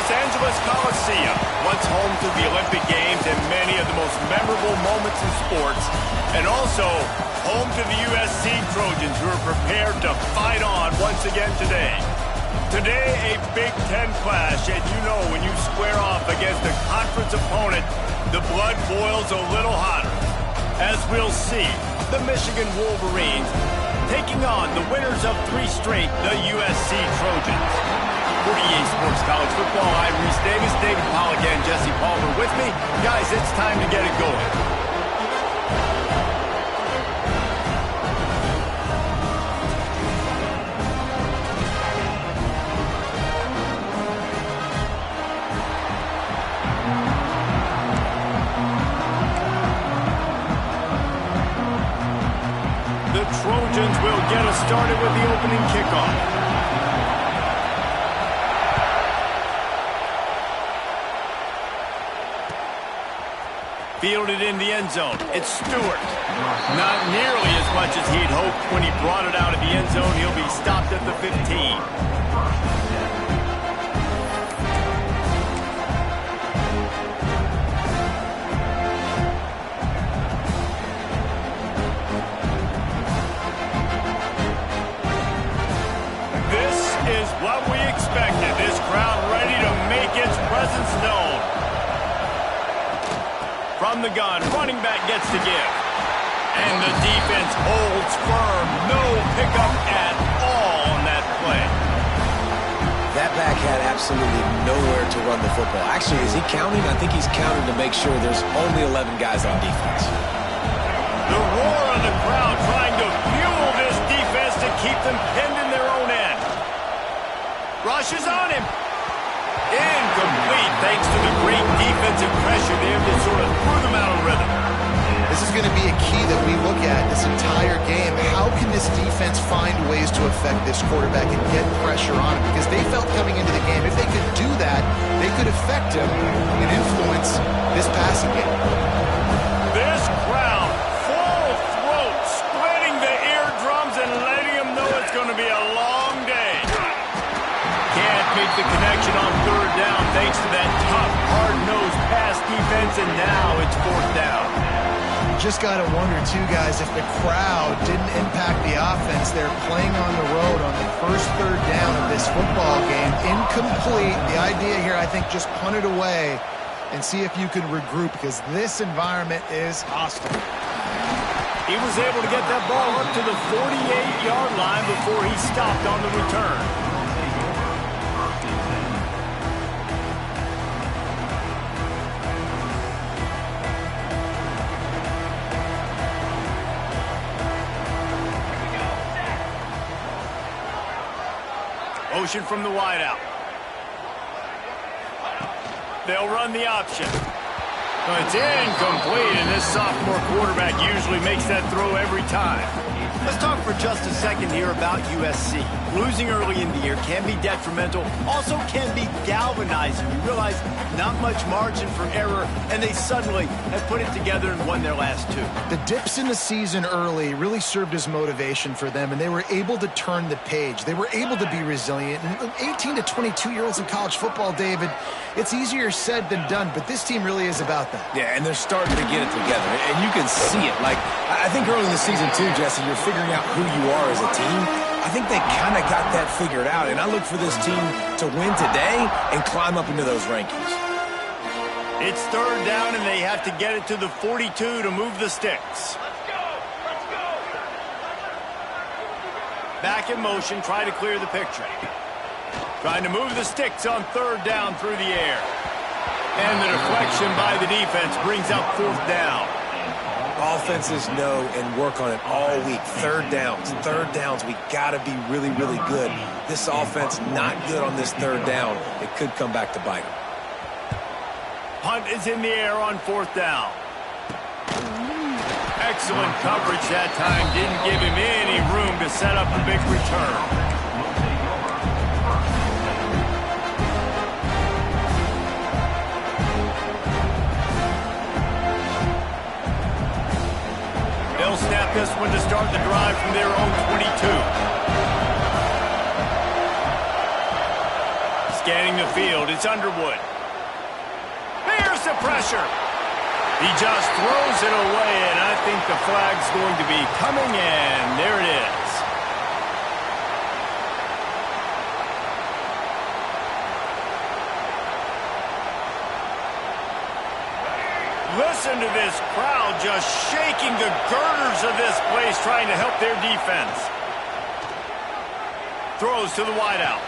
Los Angeles Coliseum, once home to the Olympic Games and many of the most memorable moments in sports, and also home to the USC Trojans, who are prepared to fight on once again today. Today, a Big Ten clash, and you know when you square off against a conference opponent, the blood boils a little hotter. As we'll see, the Michigan Wolverines taking on the winners of 3 straight, the USC Trojans. For EA Sports College Football, I'm Reese Davis, David Pollock, and Jesse Palmer with me. Guys, it's time to get it going. The Trojans will get us started with the opening kickoff. Fielded in the end zone. It's Stewart. Not nearly as much as he'd hoped when he brought it out of the end zone. He'll be stopped at the 15. This is what we expected. This crowd ready to make its presence known. From the gun, running back gets to give. And the defense holds firm. No pickup at all on that play. That back had absolutely nowhere to run the football. Actually, is he counting? I think he's counting to make sure there's only 11 guys on defense. The roar of the crowd trying to fuel this defense to keep them pinned in their own end. Rush is on him. Incomplete thanks to the great defensive pressure there that sort of threw them out of rhythm. This is going to be a key that we look at this entire game. How can this defense find ways to affect this quarterback and get pressure on him? Because they felt coming into the game, if they could do that, they could affect him and influence this passing game. This crowd, full throat, splitting the eardrums and letting them know it's going to be a long day. Can't make the connection on third down thanks to that tough, hard-nosed pass defense, and now it's fourth down. Just got to wonder, too, guys, if the crowd didn't impact the offense. They're playing on the road on the first third down of this football game. Incomplete. The idea here, I think, just punt it away and see if you can regroup, because this environment is hostile. He was able to get that ball up to the 48-yard line before he stopped on the return. Motion from the wideout. They'll run the option. It's incomplete, and this sophomore quarterback usually makes that throw every time. Let's talk for just a second here about USC. Losing early in the year can be detrimental, also can be galvanizing. You realize not much margin for error, and they suddenly have put it together and won their last two. The dips in the season early really served as motivation for them, and they were able to turn the page. They were able to be resilient. And 18 to 22-year-olds in college football, David, it's easier said than done, but this team really is about that. Yeah, and they're starting to get it together, and you can see it. Like, I think early in the season, too, Jesse, you're figuring out who you are as a team. I think they kind of got that figured out, and I look for this team to win today and climb up into those rankings. It's third down, and they have to get it to the 42 to move the sticks. Back in motion, try to clear the picture. Trying to move the sticks on third down through the air. And the deflection by the defense brings up fourth down. Offenses know and work on it all week. Third downs, we got to be really, really good. This offense not good on this third down. It could come back to bite them. Punt is in the air on fourth down. Excellent coverage that time. Didn't give him any room to set up a big return. They'll snap this one to start the drive from their own 22. Scanning the field, it's Underwood. There's the pressure. He just throws it away, and I think the flag's going to be coming in. There it is. Listen to this crowd just shaking the girders of this place, trying to help their defense. Throws to the wideout.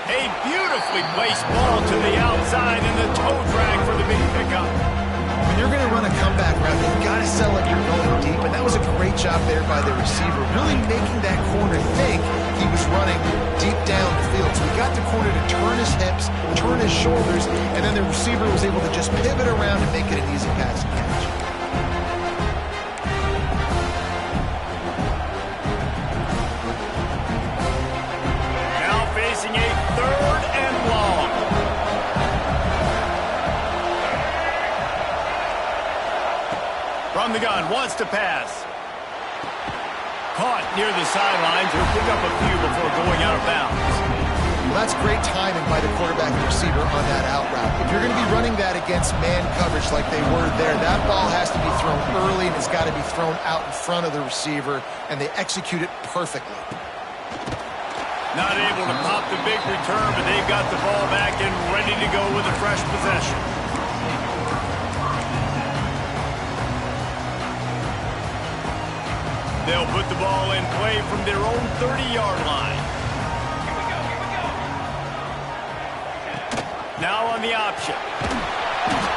A beautifully placed ball to the outside, and the toe drag for the big pickup. When you're going to run a comeback route, you've got to sell it you're going deep, and that was a great job there by the receiver, really making that corner think he was running deep down the field. So he got the corner to turn his hips, turn his shoulders, and then the receiver was able to just pivot around and make it an easy pass and catch. Now facing a third and long. wants to pass. Caught near the sidelines. He'll pick up a few before going out of bounds. Well, that's great timing by the quarterback and receiver on that out route. If you're going to be running that against man coverage like they were there, that ball has to be thrown early and it's got to be thrown out in front of the receiver, and they execute it perfectly. Not able to pop the big return, but they've got the ball back and ready to go with a fresh possession. They'll put the ball in play from their own 30-yard line. Now on the option.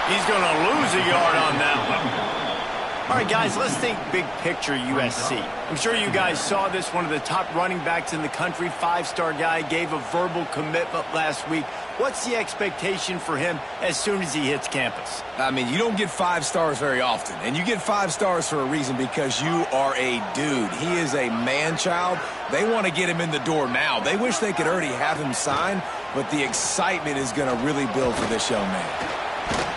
He's going to lose a yard on that one. All right, guys, let's think big picture USC. I'm sure you guys saw this. One of the top running backs in the country, five-star guy, gave a verbal commitment last week. What's the expectation for him as soon as he hits campus? I mean, you don't get 5 stars very often, and you get 5 stars for a reason, because you are a dude. He is a man-child. They want to get him in the door now. They wish they could already have him signed, but the excitement is going to really build for this young man.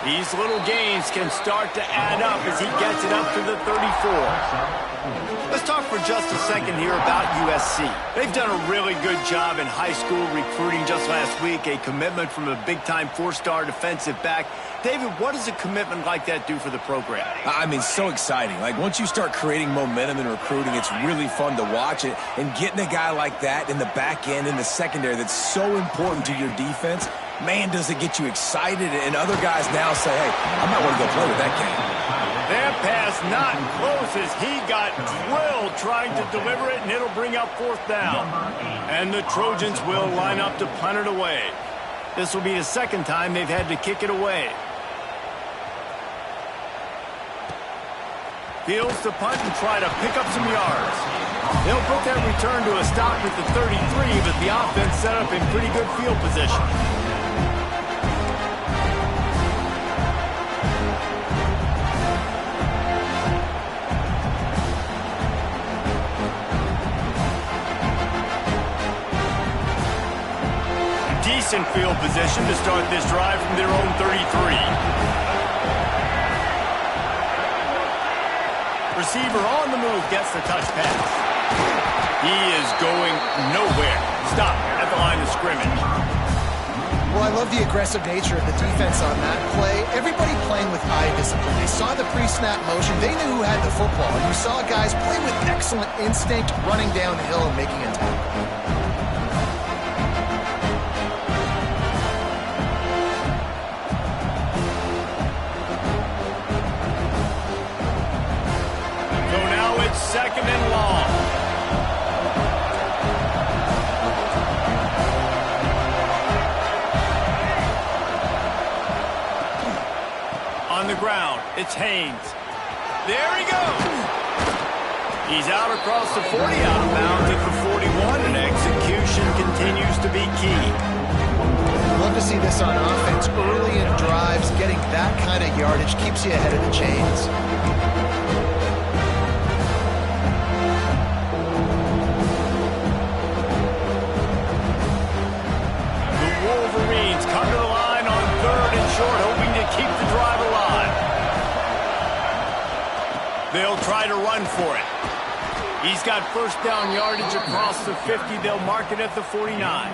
These little gains can start to add up as he gets it up to the 34. Let's talk for just a second here about USC. They've done a really good job in high school recruiting. Just last week, a commitment from a big-time 4-star defensive back. David, what does a commitment like that do for the program? I mean, so exciting. Like, once you start creating momentum in recruiting, it's really fun to watch it. And getting a guy like that in the back end, in the secondary, that's so important to your defense, man, does it get you excited. And other guys now say, hey, I might want to go play with that kid. That pass not close as he got drilled trying to deliver it, and it'll bring up 4th down. And the Trojans will line up to punt it away. This will be the second time they've had to kick it away. Fields to punt and try to pick up some yards. They'll put that return to a stop at the 33, but the offense set up in pretty good field position. Decent field position to start this drive from their own 33. Receiver on the move gets the touch pass. He is going nowhere. Stop at the line of scrimmage. Well, I love the aggressive nature of the defense on that play. Everybody playing with eye discipline. They saw the pre-snap motion. They knew who had the football. And you saw guys play with excellent instinct, running down the hill and making a tackle. Second and long. On the ground, it's Haynes. There he goes. He's out across the 40, out of bounds at the 41, and execution continues to be key. Love to see this on offense. Early in drives, getting that kind of yardage keeps you ahead of the chains. Come to the line on 3rd and short, hoping to keep the drive alive. They'll try to run for it. He's got 1st down yardage across the 50. They'll mark it at the 49.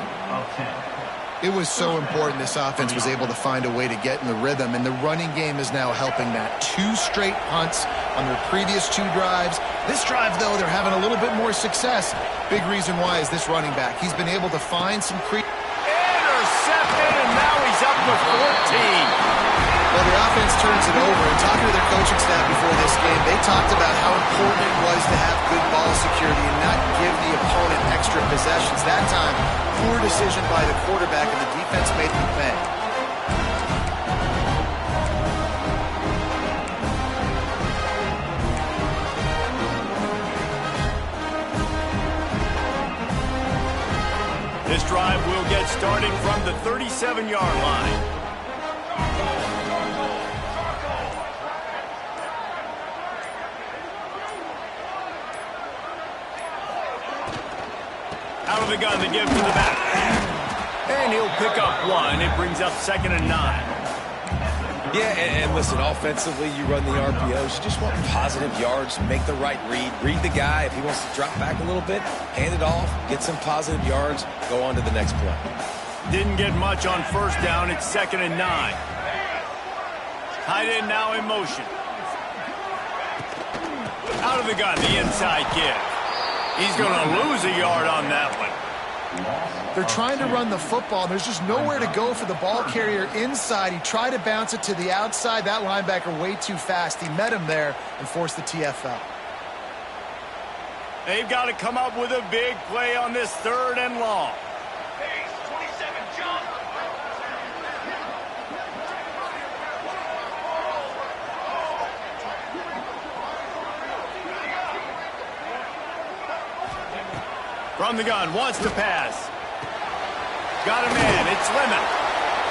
It was so important this offense was able to find a way to get in the rhythm, and the running game is now helping that. 2 straight punts on their previous 2 drives. This drive, though, they're having a little bit more success. Big reason why is this running back. He's been able to find some intercepted, and now he's up to 14. Well, the offense turns it over, and talking to their coaching staff before this game, they talked about how important it was to have good ball security and not give the opponent extra possessions. That time, poor decision by the quarterback, and the defense made them pay. This drive will get started from the 37-yard line. Out of the gun to give to the back. And he'll pick up 1. It brings up 2nd and 9. Yeah, and listen, offensively, you run the RPOs. You just want positive yards, make the right read the guy. If he wants to drop back a little bit, hand it off, get some positive yards, go on to the next play. Didn't get much on first down. It's 2nd and 9. Tight end now in motion. Out of the gun, the inside give. He's going to lose a yard on that one. They're trying to run the football. There's just nowhere to go for the ball carrier inside. He tried to bounce it to the outside. That linebacker way too fast. He met him there and forced the TFL. They've got to come up with a big play on this 3rd and long. From the gun, wants to pass. Got a man, it's Lemon.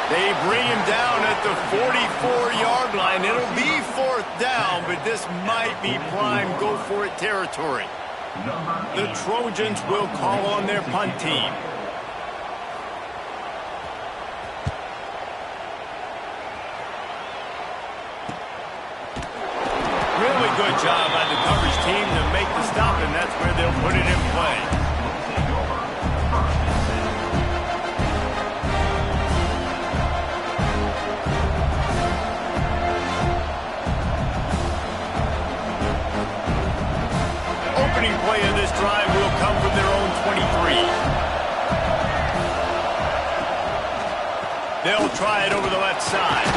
They bring him down at the 44-yard line. It'll be 4th down, but this might be prime go-for-it territory. The Trojans will call on their punt team. Really good job by the coverage team to make the stop, and that's where they'll put it in play. Play of this drive will come from their own 23. They'll try it over the left side.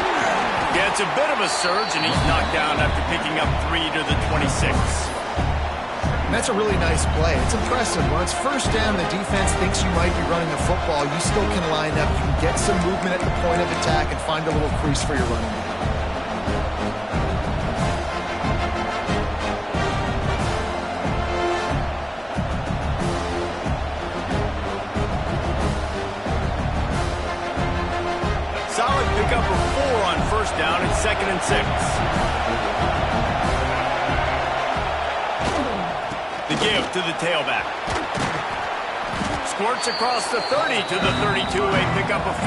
Gets a bit of a surge, and he's knocked down after picking up 3 to the 26. And that's a really nice play. It's impressive. When it's first down, the defense thinks you might be running the football. You still can line up. You can get some movement at the point of attack and find a little crease for your running back. Pick up a 4 on first down. It's 2nd and 6. The give to the tailback. Squirts across the 30 to the 32. A pickup of 5.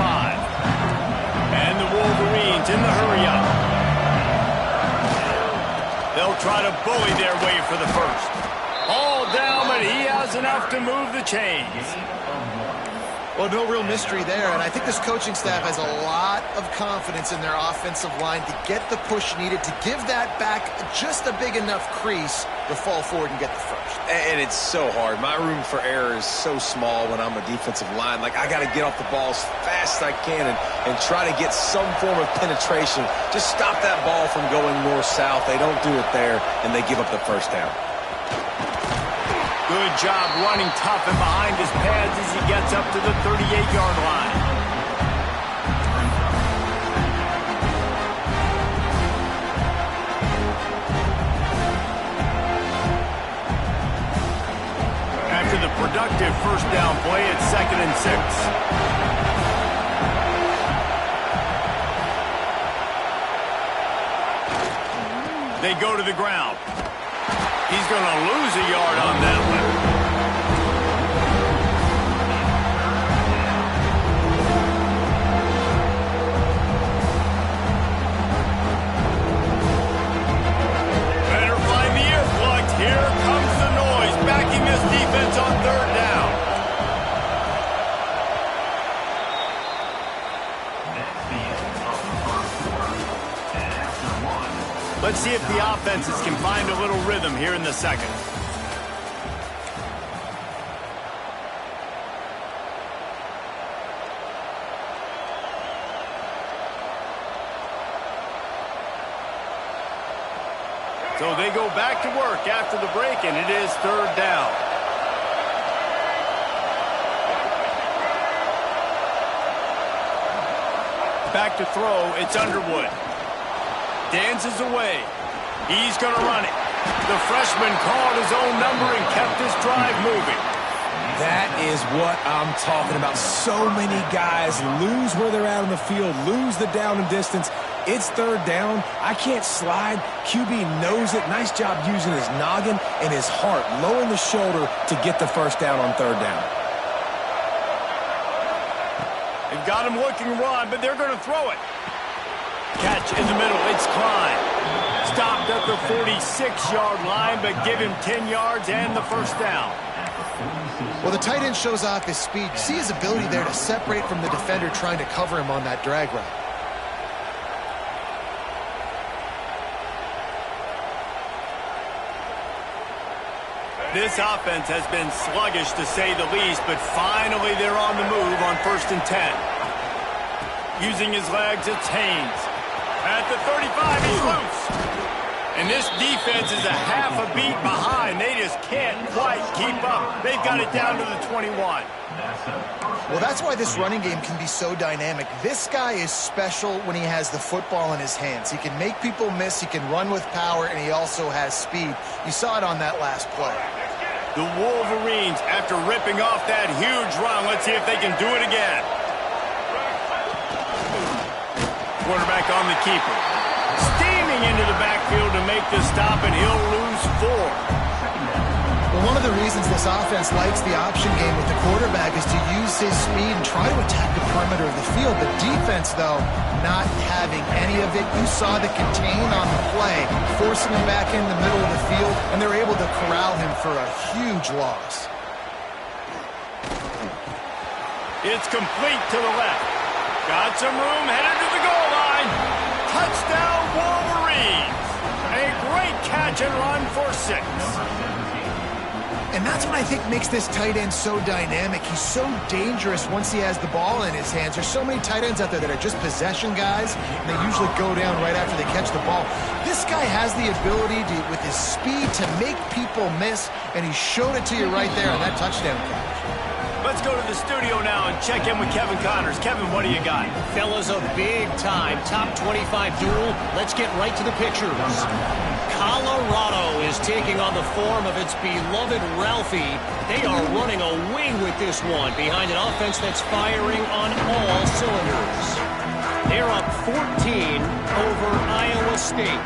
And the Wolverines in the hurry-up. They'll try to bully their way for the first. All down, but he has enough to move the chains. Well, no real mystery there, and I think this coaching staff has a lot of confidence in their offensive line to get the push needed, to give that back just a big enough crease to fall forward and get the first. And it's so hard. My room for error is so small when I'm a defensive line. Like, I got to get off the ball as fast as I can and try to get some form of penetration. Just stop that ball from going north-south. They don't do it there, and they give up the first down. Good job running tough and behind his pads as he gets up to the 38-yard line. After the productive first down play, it's 2nd and 6. They go to the ground. He's going to lose a yard on that one. Better find the earplugs. Here comes the noise, backing this defense on 3rd down. Let's see if the offenses can find a little rhythm here in the second. So they go back to work after the break, and it is 3rd down. Back to throw, it's Underwood. Dances away. He's going to run it. The freshman called his own number and kept his drive moving. That is what I'm talking about. So many guys lose where they're at on the field, lose the down and distance. It's 3rd down. I can't slide. QB knows it. Nice job using his noggin and his heart, lowering the shoulder to get the first down on 3rd down. They've got him looking run, but they're going to throw it. Catch in the middle. It's Klein. Stopped at the 46-yard line, but give him 10 yards and the first down. Well, the tight end shows off his speed. You see his ability there to separate from the defender trying to cover him on that drag route. This offense has been sluggish to say the least, but finally they're on the move on 1st and 10. Using his legs, it's Haynes. At the 35, he's loose. And this defense is a half a beat behind. They just can't quite keep up. They've got it down to the 21. Well, that's why this running game can be so dynamic. This guy is special when he has the football in his hands. He can make people miss, he can run with power, and he also has speed. You saw it on that last play. The Wolverines, after ripping off that huge run, let's see if they can do it again. Quarterback on the keeper. Steaming into the backfield to make the stop, and he'll lose 4. Well, one of the reasons this offense likes the option game with the quarterback is to use his speed and try to attack the perimeter of the field. The defense, though, not having any of it. You saw the contain on the play, forcing him back in the middle of the field, and they're able to corral him for a huge loss. It's complete to the left. Got some room, headed to the goal line. Touchdown, Wolverines. A great catch and run for 6. And that's what I think makes this tight end so dynamic. He's so dangerous once he has the ball in his hands. There's so many tight ends out there that are just possession guys, and they usually go down right after they catch the ball. This guy has the ability to, with his speed, to make people miss, and he showed it to you right there on that touchdown catch. Let's go to the studio now and check in with Kevin Connors. Kevin, what do you got? Fellas, a big-time top 25 duel. Let's get right to the pictures. Colorado is taking on the form of its beloved Ralphie. They are running away with this one behind an offense that's firing on all cylinders. They're up 14 over Iowa State.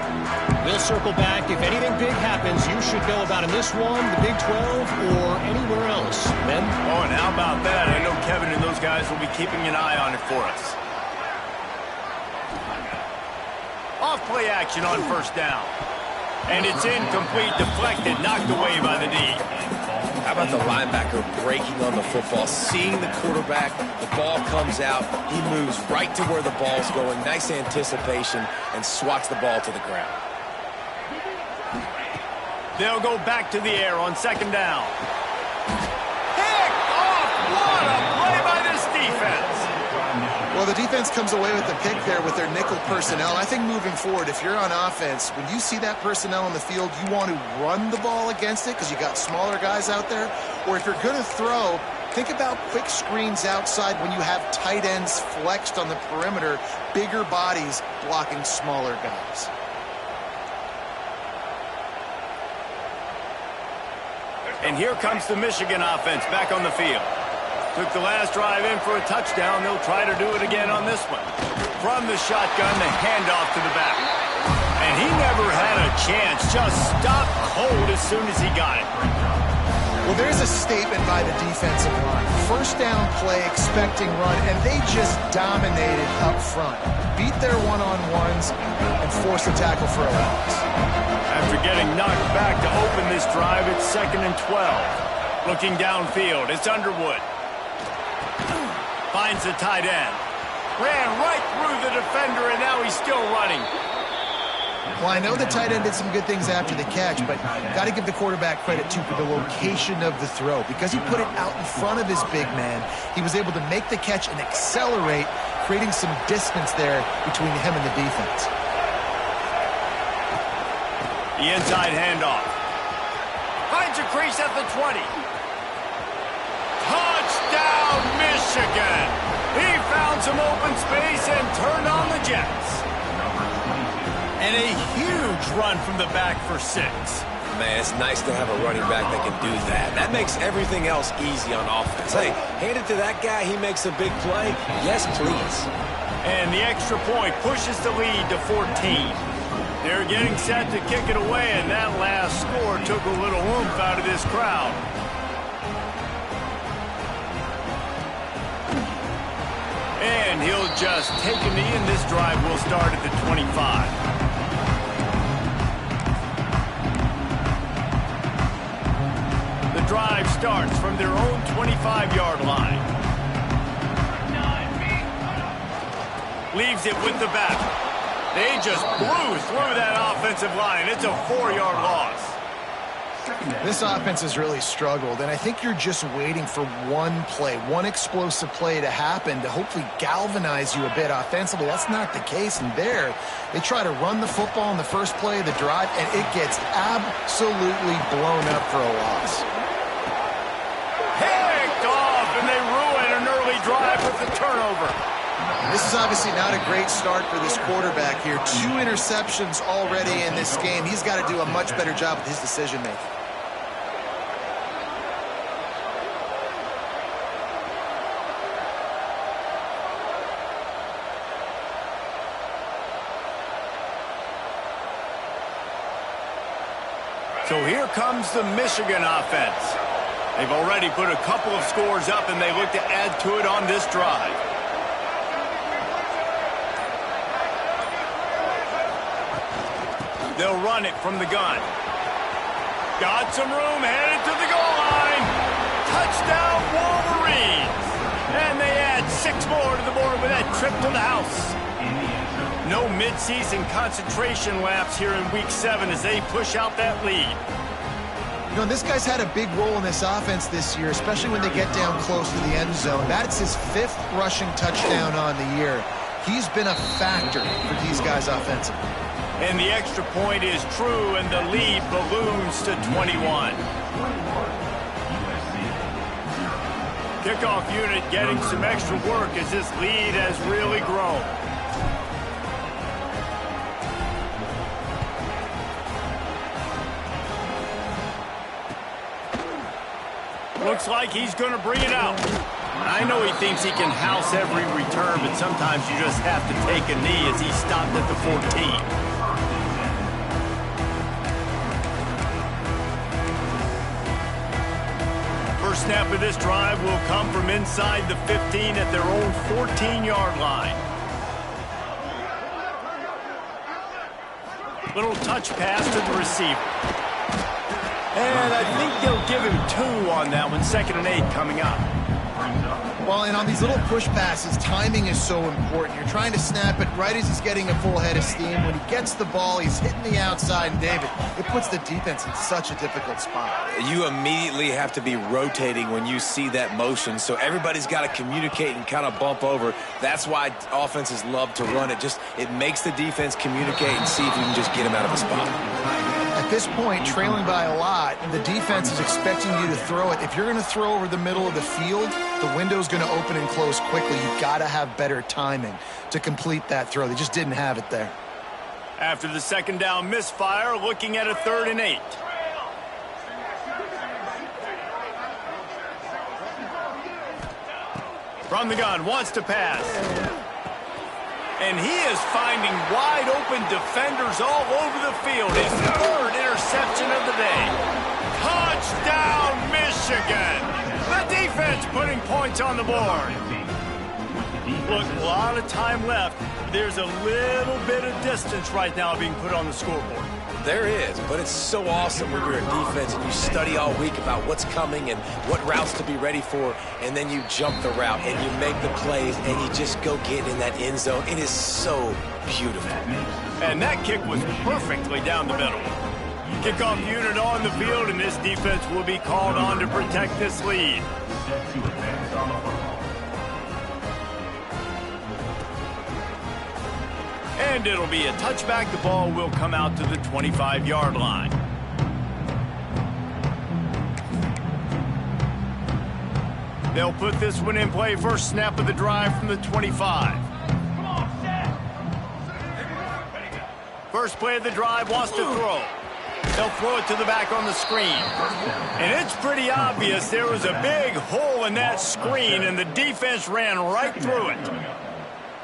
We'll circle back. If anything big happens, you should know about in this one, the Big 12, or anywhere else. Ben? Oh, and how about that? I know Kevin and those guys will be keeping an eye on it for us. Off-play action on 1st down. And it's incomplete, deflected, knocked away by the D. How about the linebacker breaking on the football, seeing the quarterback, the ball comes out, he moves right to where the ball's going, nice anticipation, and swats the ball to the ground. They'll go back to the air on 2nd down. Pick off! What a play by this defense! Well, the defense comes away with the pick there with their nickel personnel. I think moving forward, if you're on offense, when you see that personnel on the field, you want to run the ball against it because you got smaller guys out there. Or if you're going to throw, think about quick screens outside when you have tight ends flexed on the perimeter, bigger bodies blocking smaller guys. And here comes the Michigan offense back on the field. Took the last drive in for a touchdown. They'll try to do it again on this one. From the shotgun, the handoff to the back. And he never had a chance. Just stopped cold as soon as he got it. Well, there's a statement by the defensive line. 1st down play, expecting run, and they just dominated up front. Beat their one-on-ones and forced a tackle for a loss. After getting knocked back to open this drive, it's 2nd and 12. Looking downfield, it's Underwood. Finds the tight end. Ran right through the defender, and now he's still running. Well, I know the tight end did some good things after the catch, but got to give the quarterback credit, too, for the location of the throw. Because he put it out in front of his big man, he was able to make the catch and accelerate, creating some distance there between him and the defense. The inside handoff. Finds a crease at the 20. Touchdown, Michigan! He found some open space and turned on the Jets. And a huge run from the back for 6. Man, it's nice to have a running back that can do that. That makes everything else easy on offense. Hey, hand it to that guy, he makes a big play. Yes, please. And the extra point pushes the lead to 14. They're getting set to kick it away, and that last score took a little oomph out of this crowd. And he'll just take a knee, and this drive will start at the 25. The drive starts from their own 25-yard line. Leaves it with the back. They just blew through that offensive line. It's a 4-yard loss. This offense has really struggled, and I think you're just waiting for one play, one explosive play to happen to hopefully galvanize you a bit offensively. That's not the case, and there, they try to run the football in the first play of the drive, and it gets absolutely blown up for a loss. Picked off, and they ruin an early drive with the turnover. This is obviously not a great start for this quarterback here. 2 interceptions already in this game. He's got to do a much better job with his decision-making. So here comes the Michigan offense. They've already put a couple of scores up, and they look to add to it on this drive. They'll run it from the gun. Got some room, headed to the goal line. Touchdown, Wolverines. And they add 6 more to the board with that trip to the house. No midseason concentration laps here in Week 7 as they push out that lead. You know, this guy's had a big role in this offense this year, especially when they get down close to the end zone. That's his 5th rushing touchdown on the year. He's been a factor for these guys offensively. And the extra point is true, and the lead balloons to 21. Kickoff unit getting some extra work as this lead has really grown. Looks like he's going to bring it out. I know he thinks he can house every return, but sometimes you just have to take a knee as he stopped at the 14. First snap of this drive will come from inside the 15 at their own 14-yard line. Little touch pass to the receiver. And I think they'll give him 2 on that one. 2nd and 8 coming up. Well, and on these little push passes, timing is so important. You're trying to snap it right as he's getting a full head of steam. When he gets the ball, he's hitting the outside, and David, it puts the defense in such a difficult spot. You immediately have to be rotating when you see that motion, so everybody's got to communicate and kind of bump over. That's why offenses love to run it. It makes the defense communicate and see if you can just get him out of a spot. At this point, trailing by a lot, the defense is expecting you to throw it. If you're going to throw over the middle of the field, the window's going to open and close quickly. You've got to have better timing to complete that throw. They just didn't have it there. After the 2nd down misfire, looking at a 3rd and 8. From the gun, wants to pass. And he is finding wide-open defenders all over the field. His 3rd interception of the day. Touchdown, Michigan! The defense putting points on the board. Look, a lot of time left. There's a little bit of distance right now being put on the scoreboard. There is, but it's so awesome when you're a defense and you study all week about what's coming and what routes to be ready for, and then you jump the route and you make the plays and you just go get in that end zone. It is so beautiful. And that kick was perfectly down the middle. Kickoff unit on the field, and this defense will be called on to protect this lead. And it'll be a touchback. The ball will come out to the 25-yard line. They'll put this one in play. First snap of the drive from the 25. First play of the drive, wants to throw. They'll throw it to the back on the screen. And it's pretty obvious there was a big hole in that screen, and the defense ran right through it.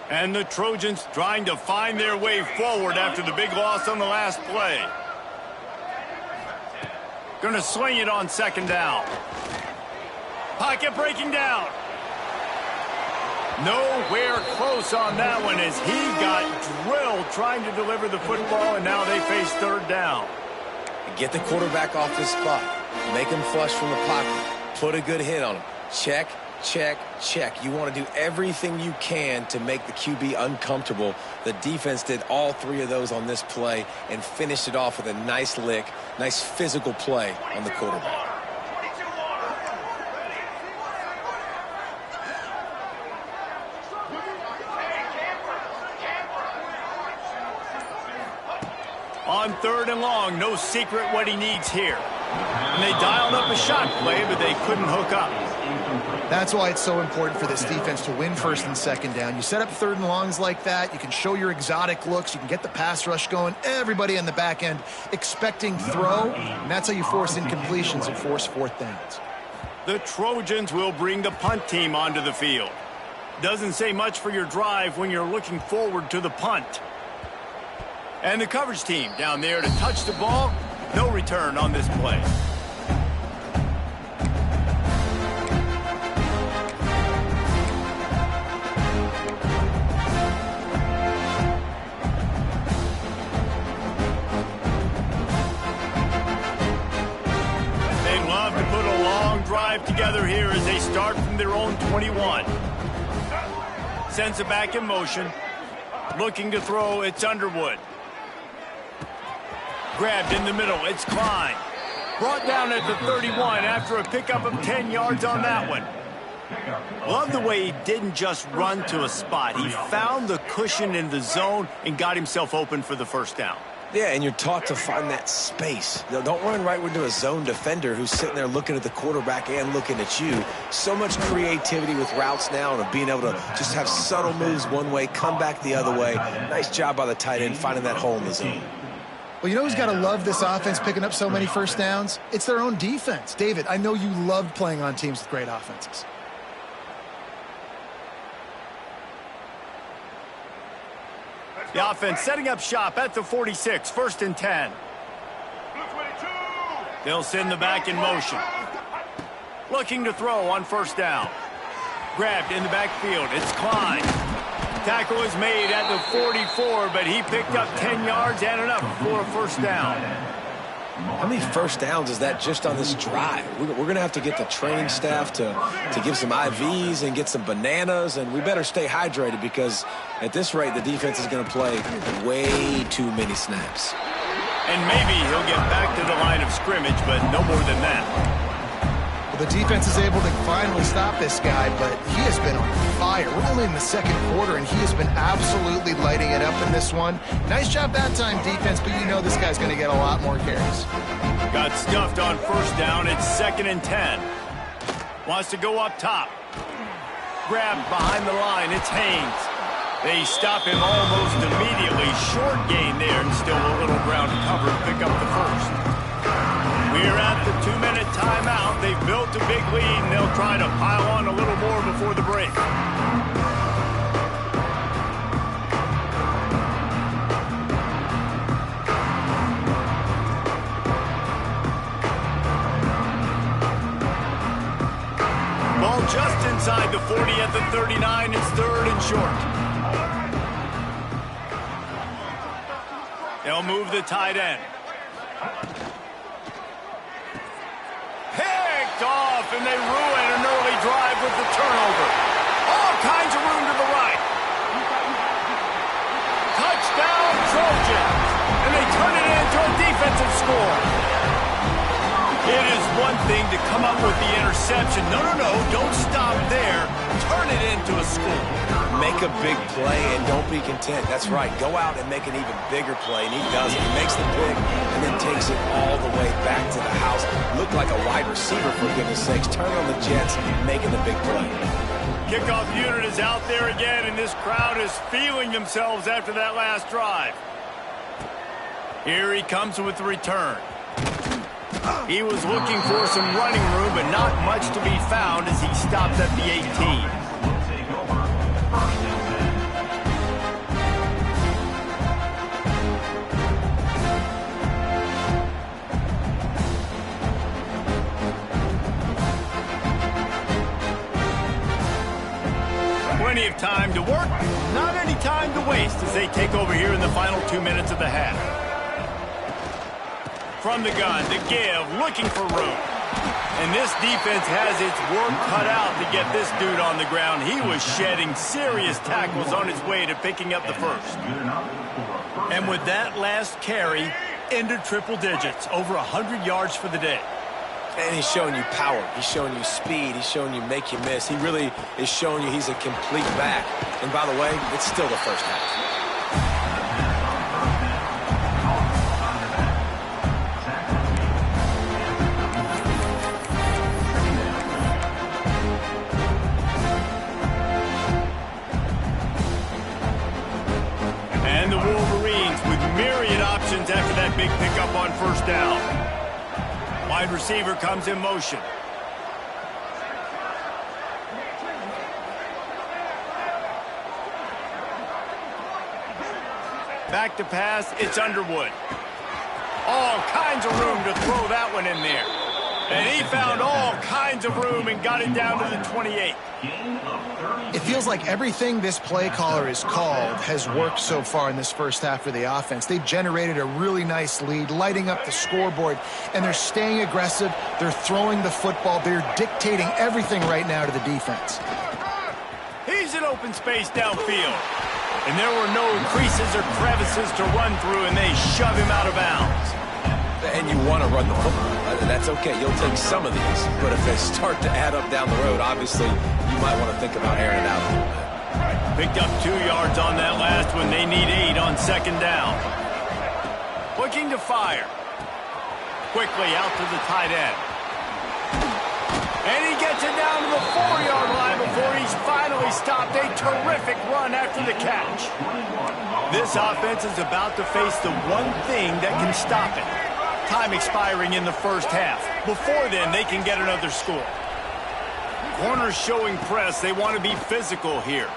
And the Trojans trying to find their way forward after the big loss on the last play. Going to sling it on 2nd down. Pocket breaking down. Nowhere close on that one as he got drilled trying to deliver the football, and now they face third down. Get the quarterback off his spot. Make him flush from the pocket. Put a good hit on him. Check, check, check. You want to do everything you can to make the QB uncomfortable. The defense did all three of those on this play and finished it off with a nice lick, nice physical play on the quarterback. On third and long, no secret what he needs here. And they dialed up a shot play, but they couldn't hook up. That's why it's so important for this defense to win first and second down. You set up third and longs like that, you can show your exotic looks, you can get the pass rush going, everybody on the back end expecting throw, and that's how you force incompletions and force fourth downs. The Trojans will bring the punt team onto the field. Doesn't say much for your drive when you're looking forward to the punt. And the coverage team down there to touch the ball. No return on this play. They'd love to put a long drive together here as they start from their own 21. Sends it back in motion. Looking to throw, it's Underwood. Grabbed in the middle, it's Klein. Brought down at the 31 after a pickup of 10 yards on that one. Love the way he didn't just run to a spot. He found the cushion in the zone and got himself open for the first down. Yeah, and you're taught to find that space. Don't run right into a zone defender who's sitting there looking at the quarterback and looking at you. So much creativity with routes now and being able to just have subtle moves one way, come back the other way. Nice job by the tight end finding that hole in the zone. Well, you know who's got to love this offense picking up so many first downs? It's their own defense. David, I know you loved playing on teams with great offenses. The offense setting up shop at the 46, first and 10. They'll send the back in motion. Looking to throw on first down. Grabbed in the backfield, it's Klein. Tackle is made at the 44, but he picked up 10 yards and enough for a first down. How many first downs is that just on this drive? We're going to have to get the training staff to give some IVs and get some bananas, and we better stay hydrated because at this rate, the defense is going to play way too many snaps. And maybe he'll get back to the line of scrimmage, but no more than that. The defense is able to finally stop this guy, but he has been on fire. We're only in the second quarter, and he has been absolutely lighting it up in this one. Nice job that time, defense, but you know this guy's going to get a lot more carries. Got stuffed on first down. It's second and 10. Wants to go up top. Grabbed behind the line. It's Haynes. They stop him almost immediately. Short gain there, and still a little ground to cover and pick up the first. We're at the 2-minute timeout. They've built a big lead, and they'll try to pile on a little more before the break. Ball just inside the 40 at the 39. It's third and short. They'll move the tight end. Picked off, and they ruin an early drive with the turnover. All kinds of room to the right. Touchdown, Trojans. And they turn it into a defensive score. It is one thing to come up with the interception. No, don't stop there. Turn it into a score. Make a big play and don't be content. That's right. Go out and make an even bigger play, and he does it. He makes the pick and then takes it all the way back to the house. Looked like a wide receiver, for goodness sakes. Turn on the Jets, making the big play. Kickoff unit is out there again, and this crowd is feeling themselves after that last drive. Here he comes with the return. He was looking for some running room, but not much to be found as he stopped at the 18. Plenty of time to work, not any time to waste as they take over here in the final 2 minutes of the half. From the gun, the give, looking for room. And this defense has its work cut out to get this dude on the ground. He was shedding serious tackles on his way to picking up the first. And with that last carry, into triple digits, over 100 yards for the day. And he's showing you power. He's showing you speed. He's showing you make you miss. He really is showing you he's a complete back. And by the way, it's still the first half. And the Wolverines with myriad options after that big pickup on first down. Wide receiver comes in motion. Back to pass, it's Underwood. All kinds of room to throw that one in there. And he found all kinds of room and got it down to the 28. It feels like everything this play caller has called has worked so far in this first half for the offense. They've generated a really nice lead, lighting up the scoreboard, and they're staying aggressive. They're throwing the football. They're dictating everything right now to the defense. He's in open space downfield. And there were no creases or crevices to run through, and they shove him out of bounds. And you want to run the football. That's okay. You'll take some of these. But if they start to add up down the road, obviously, you might want to think about airing it out a little bit. Picked up 2 yards on that last one. They need 8 on second down. Looking to fire. Quickly out to the tight end. And he gets it down to the 4-yard line before he's finally stopped. A terrific run after the catch. This offense is about to face the one thing that can stop it. Time expiring in the first half. Before then, they can get another score. Corners showing press. They want to be physical here.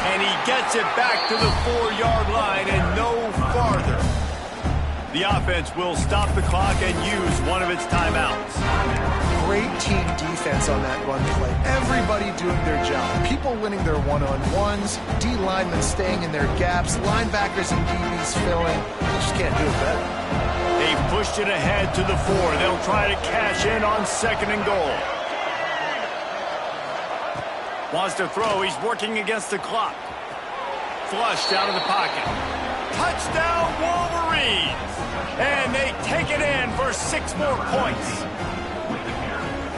And he gets it back to the 4-yard line and no farther. The offense will stop the clock and use one of its timeouts. Great team defense on that run play. Everybody doing their job. People winning their one-on-ones, D linemen staying in their gaps, linebackers and DBs filling. They just can't do it better. They pushed it ahead to the 4. They'll try to cash in on second and goal. Wants to throw. He's working against the clock. Flushed out of the pocket. Touchdown Wolverines! And they take it in for 6 more points.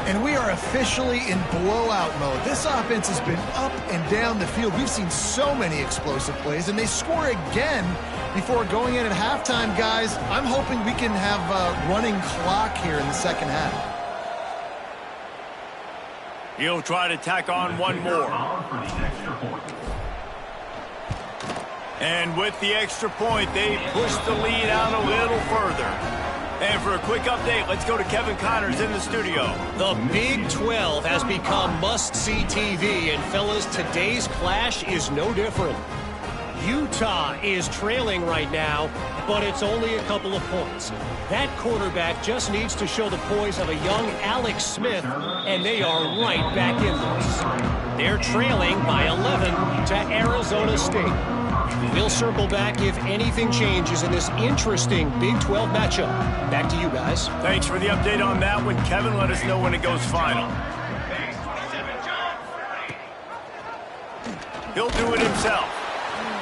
And we are officially in blowout mode. This offense has been up and down the field. We've seen so many explosive plays, and they score again before going in at halftime, guys. I'm hoping we can have a running clock here in the second half. He'll try to tack on one more. And with the extra point, they push the lead out a little further. And for a quick update, let's go to Kevin Connors in the studio. The Big 12 has become must-see TV, and fellas, today's clash is no different. Utah is trailing right now, but it's only a couple of points. That quarterback just needs to show the poise of a young Alex Smith, and they are right back in this. They're trailing by 11 to Arizona State. We'll circle back if anything changes in this interesting Big 12 matchup. Back to you guys. Thanks for the update on that one, Kevin. Let us know when it goes final. He'll do it himself.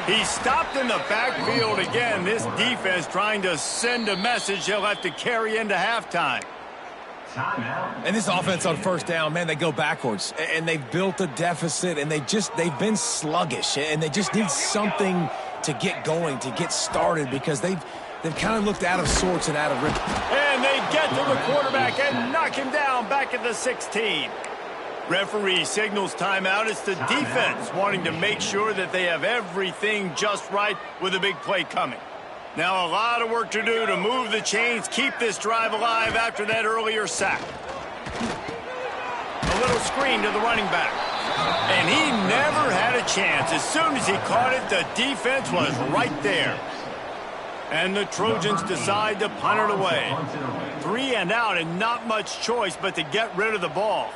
He's stopped in the backfield again. This defense trying to send a message they'll have to carry into halftime. And this offense on first down, man, they go backwards. And they've built a deficit, and they've been sluggish. And they just need something to get going, to get started, because they've kind of looked out of sorts and out of rhythm. And they get to the quarterback and knock him down back at the 16. Referee signals timeout. It's the defense wanting to make sure that they have everything just right with a big play coming. Now a lot of work to do to move the chains, keep this drive alive after that earlier sack. A little screen to the running back. And he never had a chance. As soon as he caught it, the defense was right there. And the Trojans decide to punt it away. 3 and out and not much choice but to get rid of the ball.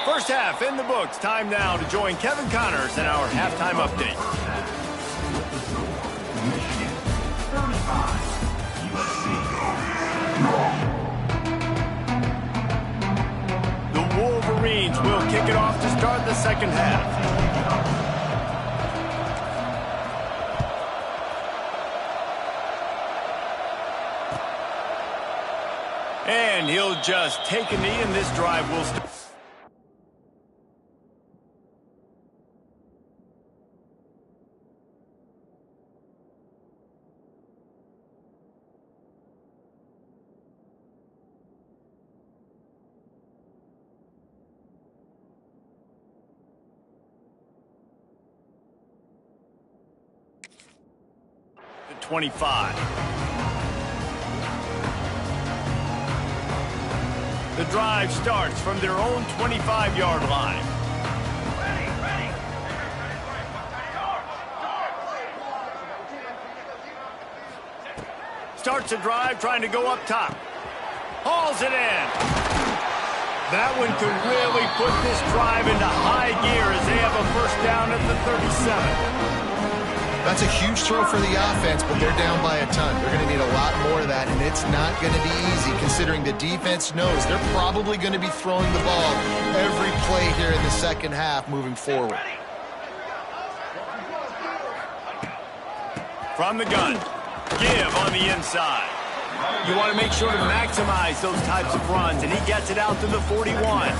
First half in the books. Time now to join Kevin Connors in our halftime update. The Wolverines will kick it off to start the second half. And he'll just take a knee, and this drive will start. The 25. The drive starts from their own 25-yard line. Starts a drive trying to go up top. Hauls it in. That one could really put this drive into high gear as they have a first down at the 37. That's a huge throw for the offense, but they're down by a ton. They're going to need a lot more of that, and it's not going to be easy considering the defense knows they're probably going to be throwing the ball every play here in the second half moving forward. From the gun, give on the inside. You want to make sure to maximize those types of runs, and he gets it out to the 41.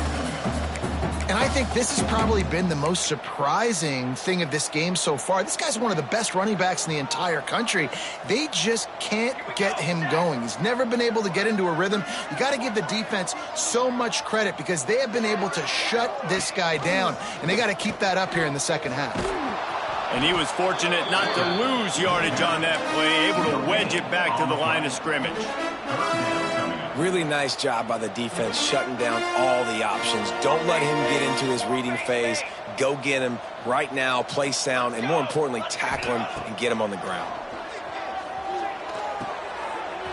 And I think this has probably been the most surprising thing of this game so far. This guy's one of the best running backs in the entire country. They just can't get him going. He's never been able to get into a rhythm. You got to give the defense so much credit because they have been able to shut this guy down, and they got to keep that up here in the second half. And he was fortunate not to lose yardage on that play, able to wedge it back to the line of scrimmage. Really nice job by the defense shutting down all the options. Don't let him get into his reading phase. Go get him right now, play sound, and more importantly, tackle him and get him on the ground.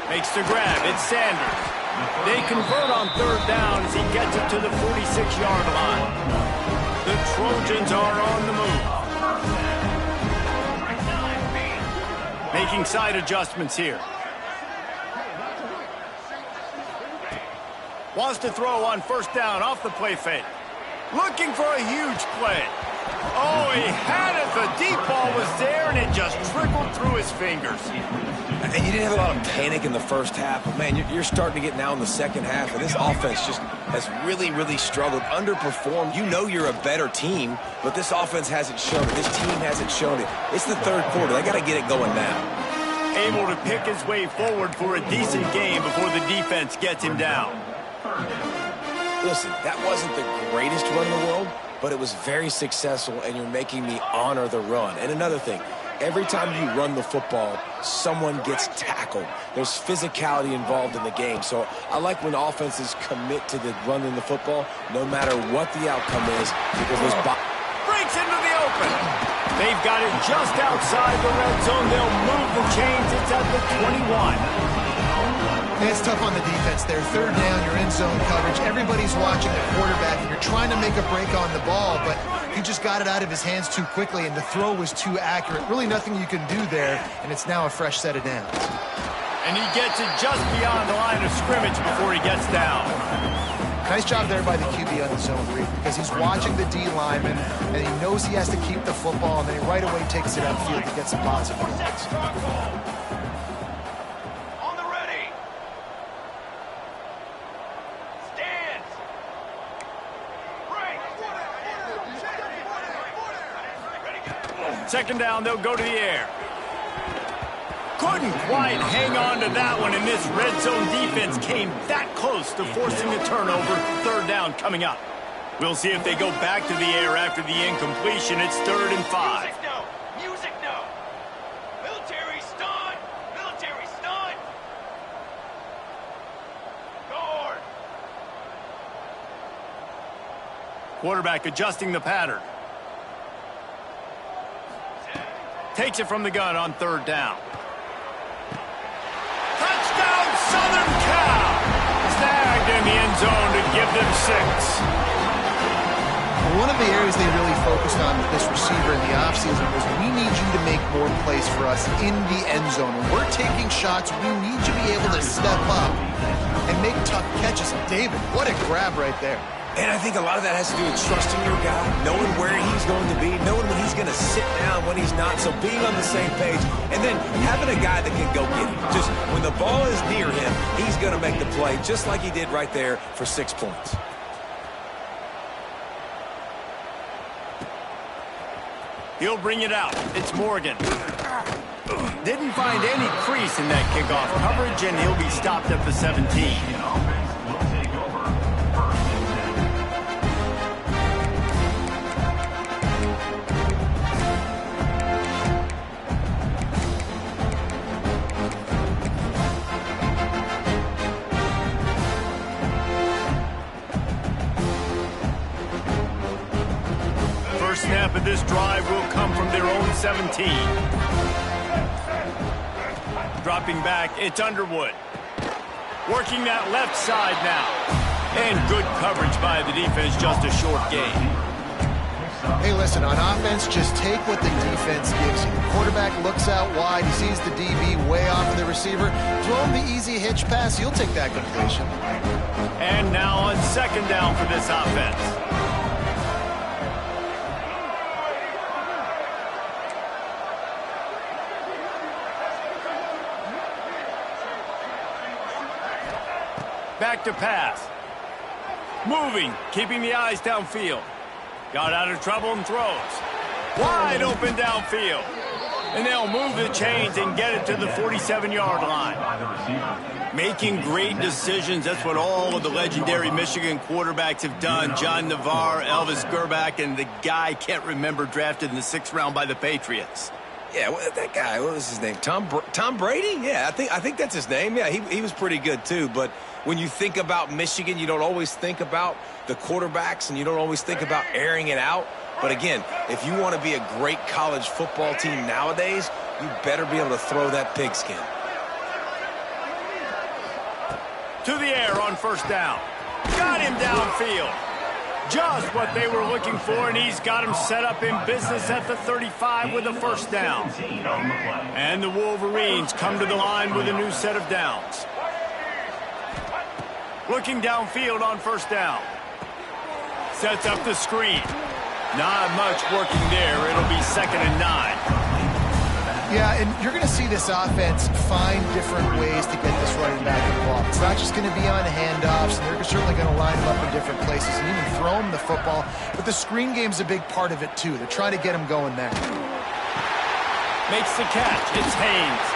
Makes the grab. It's Sanders. They convert on third down as he gets it to the 46-yard line. The Trojans are on the move. Making side adjustments here. Wants to throw on first down off the play fake. Looking for a huge play. Oh, he had it. The deep ball was there, and it just trickled through his fingers. And you didn't have a lot of panic in the first half, but, man, you're starting to get now in the second half, and this offense just has really, really struggled, underperformed. You know you're a better team, but this offense hasn't shown it. This team hasn't shown it. It's the third quarter. They got to get it going now. Able to pick his way forward for a decent game before the defense gets him down. Listen, that wasn't the greatest run in the world, but it was very successful, and you're making me honor the run. And another thing, every time you run the football, someone gets tackled. There's physicality involved in the game. So I like when offenses commit to the run in the football, no matter what the outcome is, because those breaks into the open. They've got it just outside the red zone. They'll move the chains. It's at the 21. It's tough on the defense there. Third down, you're in zone coverage. Everybody's watching the quarterback, and you're trying to make a break on the ball, but he just got it out of his hands too quickly, and the throw was too accurate. Really nothing you can do there, and it's now a fresh set of downs. And he gets it just beyond the line of scrimmage before he gets down. Nice job there by the QB on the zone read because he's watching the D lineman, and he knows he has to keep the football, and then he right away takes it upfield to get some positive yards. Second down, they'll go to the air. Couldn't quite hang on to that one, and this red zone defense came that close to forcing a turnover. Third down coming up. We'll see if they go back to the air after the incompletion. It's 3rd and 5. Music no! Music no! Military stun! Military stun! Guard! Quarterback adjusting the pattern. Takes it from the gun on 3rd down. Touchdown, Southern Cal! Snagged in the end zone to give them 6. one of the areas they really focused on with this receiver in the offseason was, we need you to make more plays for us in the end zone. When we're taking shots, we need you to be able to step up and make tough catches. David, what a grab right there. And I think a lot of that has to do with trusting your guy, knowing where he's going to be, knowing when he's going to sit down, when he's not, so being on the same page, and then having a guy that can go get it. Just when the ball is near him, he's going to make the play, just like he did right there for 6 points. He'll bring it out. It's Morgan. Didn't find any crease in that kickoff coverage, and he'll be stopped at the 17. First snap of this drive will come from their own 17. Dropping back, it's Underwood. Working that left side now. And good coverage by the defense, just a short gain. Hey, listen, on offense, just take what the defense gives you. The quarterback looks out wide, he sees the DB way off of the receiver. Throw him the easy hitch pass, he'll take that completion. And now on second down for this offense. Back to pass. Moving, keeping the eyes downfield. Got out of trouble and throws. Wide open downfield. And they'll move the chains and get it to the 47-yard line. Making great decisions, that's what all of the legendary Michigan quarterbacks have done. John Navarre, Elvis Gerbach, and the guy I can't remember, drafted in the 6th round by the Patriots. Yeah, that guy, what was his name? Tom Brady? Yeah, I think that's his name. Yeah, he was pretty good too. But when you think about Michigan, you don't always think about the quarterbacks, and you don't always think about airing it out. But again, if you want to be a great college football team nowadays, you better be able to throw that pigskin. To the air on first down. Got him downfield. Just what they were looking for, and he's got him set up in business at the 35 with a first down. And the Wolverines come to the line with a new set of downs. Looking downfield on first down. Sets up the screen. Not much working there. It'll be 2nd and 9. Yeah, and you're going to see this offense find different ways to get this running back involved. It's not just going to be on handoffs, and they're certainly going to line him up in different places and even throw him the football. But the screen game's a big part of it, too. They're trying to get him going there. Makes the catch. It's Haynes.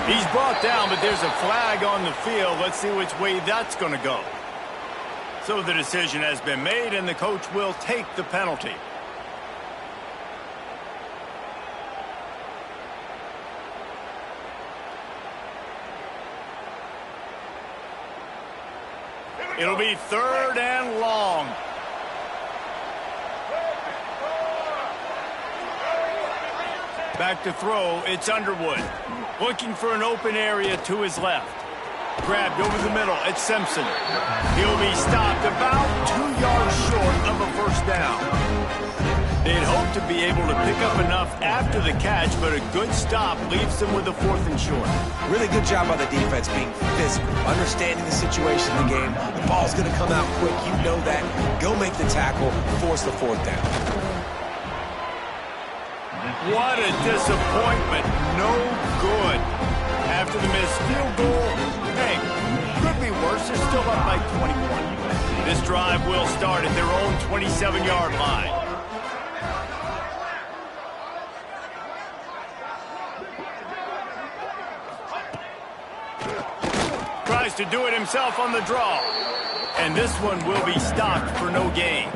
He's brought down, but there's a flag on the field. Let's see which way that's going to go. So the decision has been made, and the coach will take the penalty. It'll be 3rd and long. Back to throw, it's Underwood. Looking for an open area to his left. Grabbed over the middle, it's Simpson. He'll be stopped about 2 yards short of a first down. They'd hope to be able to pick up enough after the catch, but a good stop leaves them with a 4th and short. Really good job by the defense being physical, understanding the situation in the game. The ball's going to come out quick. You know that. Go make the tackle, force the 4th down. What a disappointment. No good. After the missed field goal, hey, could be worse. They're still up by 21. This drive will start at their own 27-yard line. Tries to do it himself on the draw. And this one will be stopped for no gain.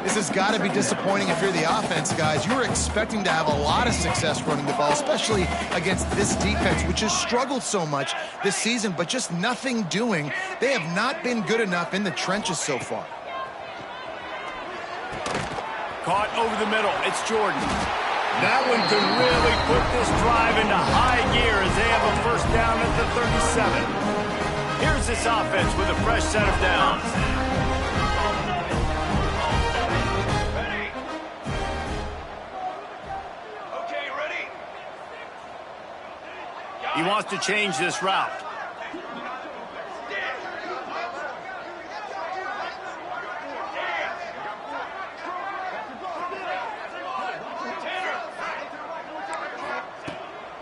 This has got to be disappointing if you're the offense, guys. You were expecting to have a lot of success running the ball, especially against this defense, which has struggled so much this season, but just nothing doing. They have not been good enough in the trenches so far. Caught over the middle. It's Jordan. That one could really put this drive into high gear as they have a first down at the 37. Here's this offense with a fresh set of downs. He wants to change this route.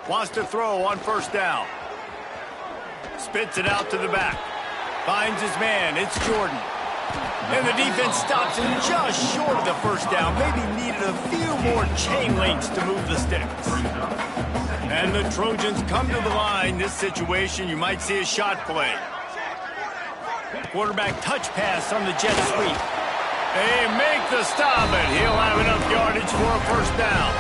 Wants to throw on first down. Spits it out to the back. Finds his man. It's Jordan. And the defense stops him just short of the first down. Maybe needed a few more chain links to move the sticks. And the Trojans come to the line. This situation, you might see a shot play. Quarterback touch pass on the jet sweep. They make the stop, and he'll have enough yardage for a first down.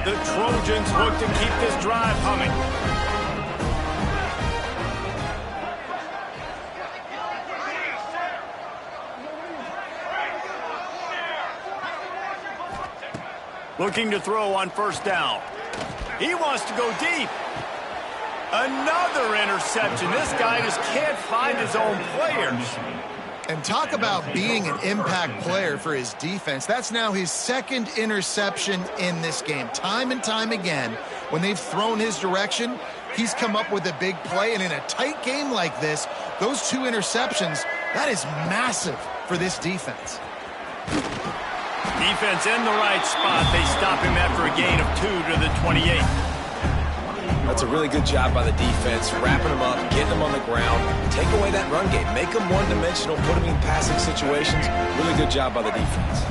The Trojans look to keep this drive humming. Looking to throw on first down. He wants to go deep. Another interception. This guy just can't find his own players. And talk about being an impact player for his defense. That's now his second interception in this game. Time and time again, when they've thrown his direction, he's come up with a big play. And in a tight game like this, those two interceptions, that is massive for this defense. Defense in the right spot. They stop him after a gain of 2 to the 28. That's a really good job by the defense, wrapping him up, getting him on the ground, take away that run game, make him one-dimensional, put him in passing situations. Really good job by the defense.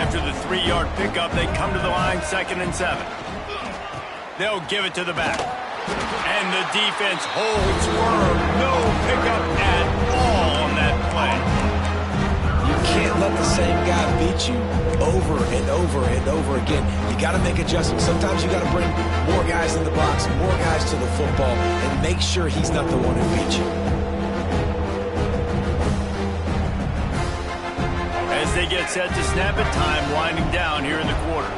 After the 3-yard pickup, they come to the line, 2nd and 7. They'll give it to the back. And the defense holds firm. No pickup at all on that play. You can't let the same guy beat you over and over and over again. You got to make adjustments. Sometimes you got to bring more guys in the box, more guys to the football, and make sure he's not the one who beats you. As they get set to snap it, time winding down here in the quarter.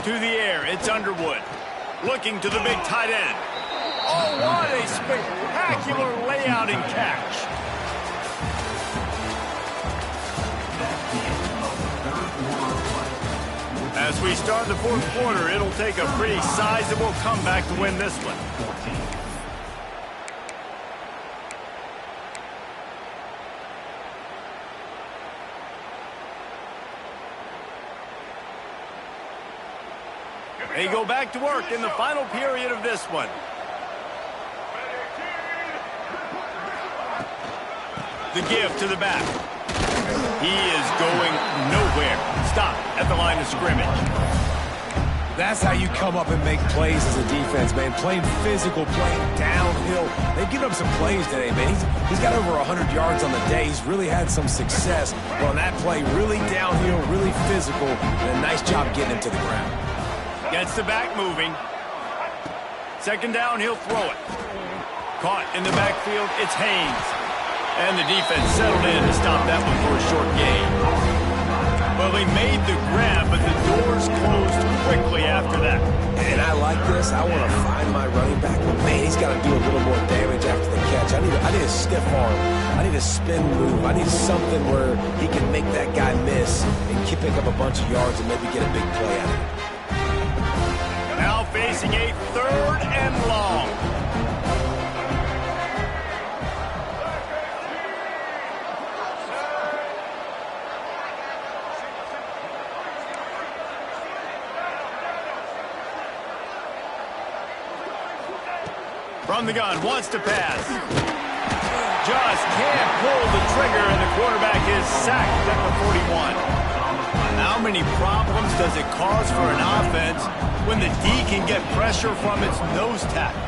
To the air, it's Underwood. Looking to the big tight end. Oh, what a spectacular layout and catch. As we start the fourth quarter, it'll take a pretty sizable comeback to win this one. They go back to work in the final period of this one. The give to the back. He is going nowhere. Stop at the line of scrimmage. That's how you come up and make plays as a defense, man. Playing physical, playing downhill. They've given up some plays today, man. He's got over 100 yards on the day. He's really had some success. But on that play, really downhill, really physical, and a nice job getting him to the ground. Gets the back moving. 2nd down, he'll throw it. Caught in the backfield, it's Haynes. And the defense settled in to stop that one for a short gain. Well, they made the grab, but the doors closed quickly after that. And I like this. I want to find my running back, but man, he's got to do a little more damage after the catch. I need a stiff arm. I need a spin move. I need something where he can make that guy miss and pick up a bunch of yards and maybe get a big play out of it. Now facing a 3rd and long. From the gun, wants to pass. Just can't pull the trigger, and the quarterback is sacked at the 41. How many problems does it cause for an offense when the D can get pressure from its nose tackle?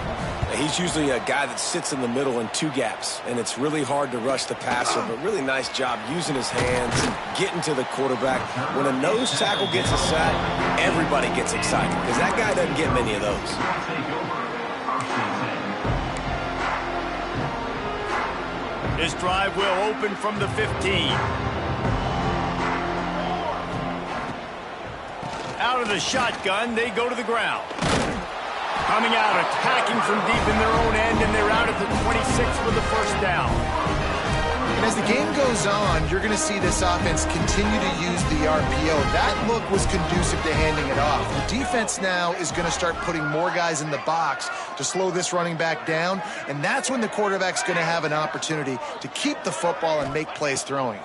He's usually a guy that sits in the middle in 2 gaps, and it's really hard to rush the passer, but really nice job using his hands, getting to the quarterback. When a nose tackle gets a sack, everybody gets excited, because that guy doesn't get many of those. This drive will open from the 15. Out of the shotgun, they go to the ground. Coming out, attacking from deep in their own end, and they're out at the 26 with the first down. And as the game goes on, you're going to see this offense continue to use the RPO. That look was conducive to handing it off. The defense now is going to start putting more guys in the box to slow this running back down, and that's when the quarterback's going to have an opportunity to keep the football and make plays throwing.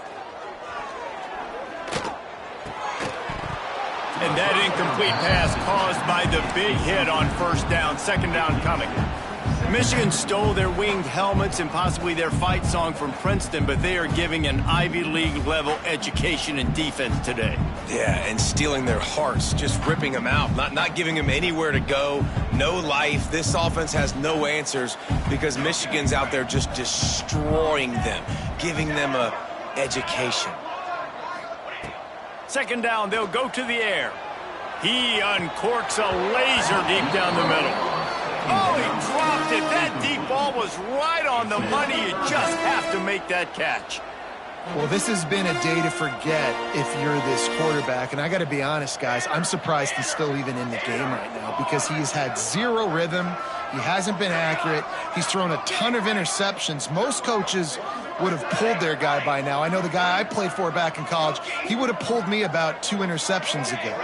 And that incomplete pass caused by the big hit on first down, second down coming. Michigan stole their winged helmets and possibly their fight song from Princeton, but they are giving an Ivy League level education in defense today. Yeah, and stealing their hearts, just ripping them out, not giving them anywhere to go, no life. This offense has no answers because Michigan's out there just destroying them, giving them a education. Second down, they'll go to the air. He uncorks a laser deep down the middle. Oh, he dropped it. That deep ball was right on the money. You just have to make that catch. Well, this has been a day to forget if you're this quarterback. And I got to be honest, guys, I'm surprised he's still even in the game right now because he's had zero rhythm. He hasn't been accurate. He's thrown a ton of interceptions. Most coaches would have pulled their guy by now. I know the guy I played for back in college, he would have pulled me about 2 interceptions ago.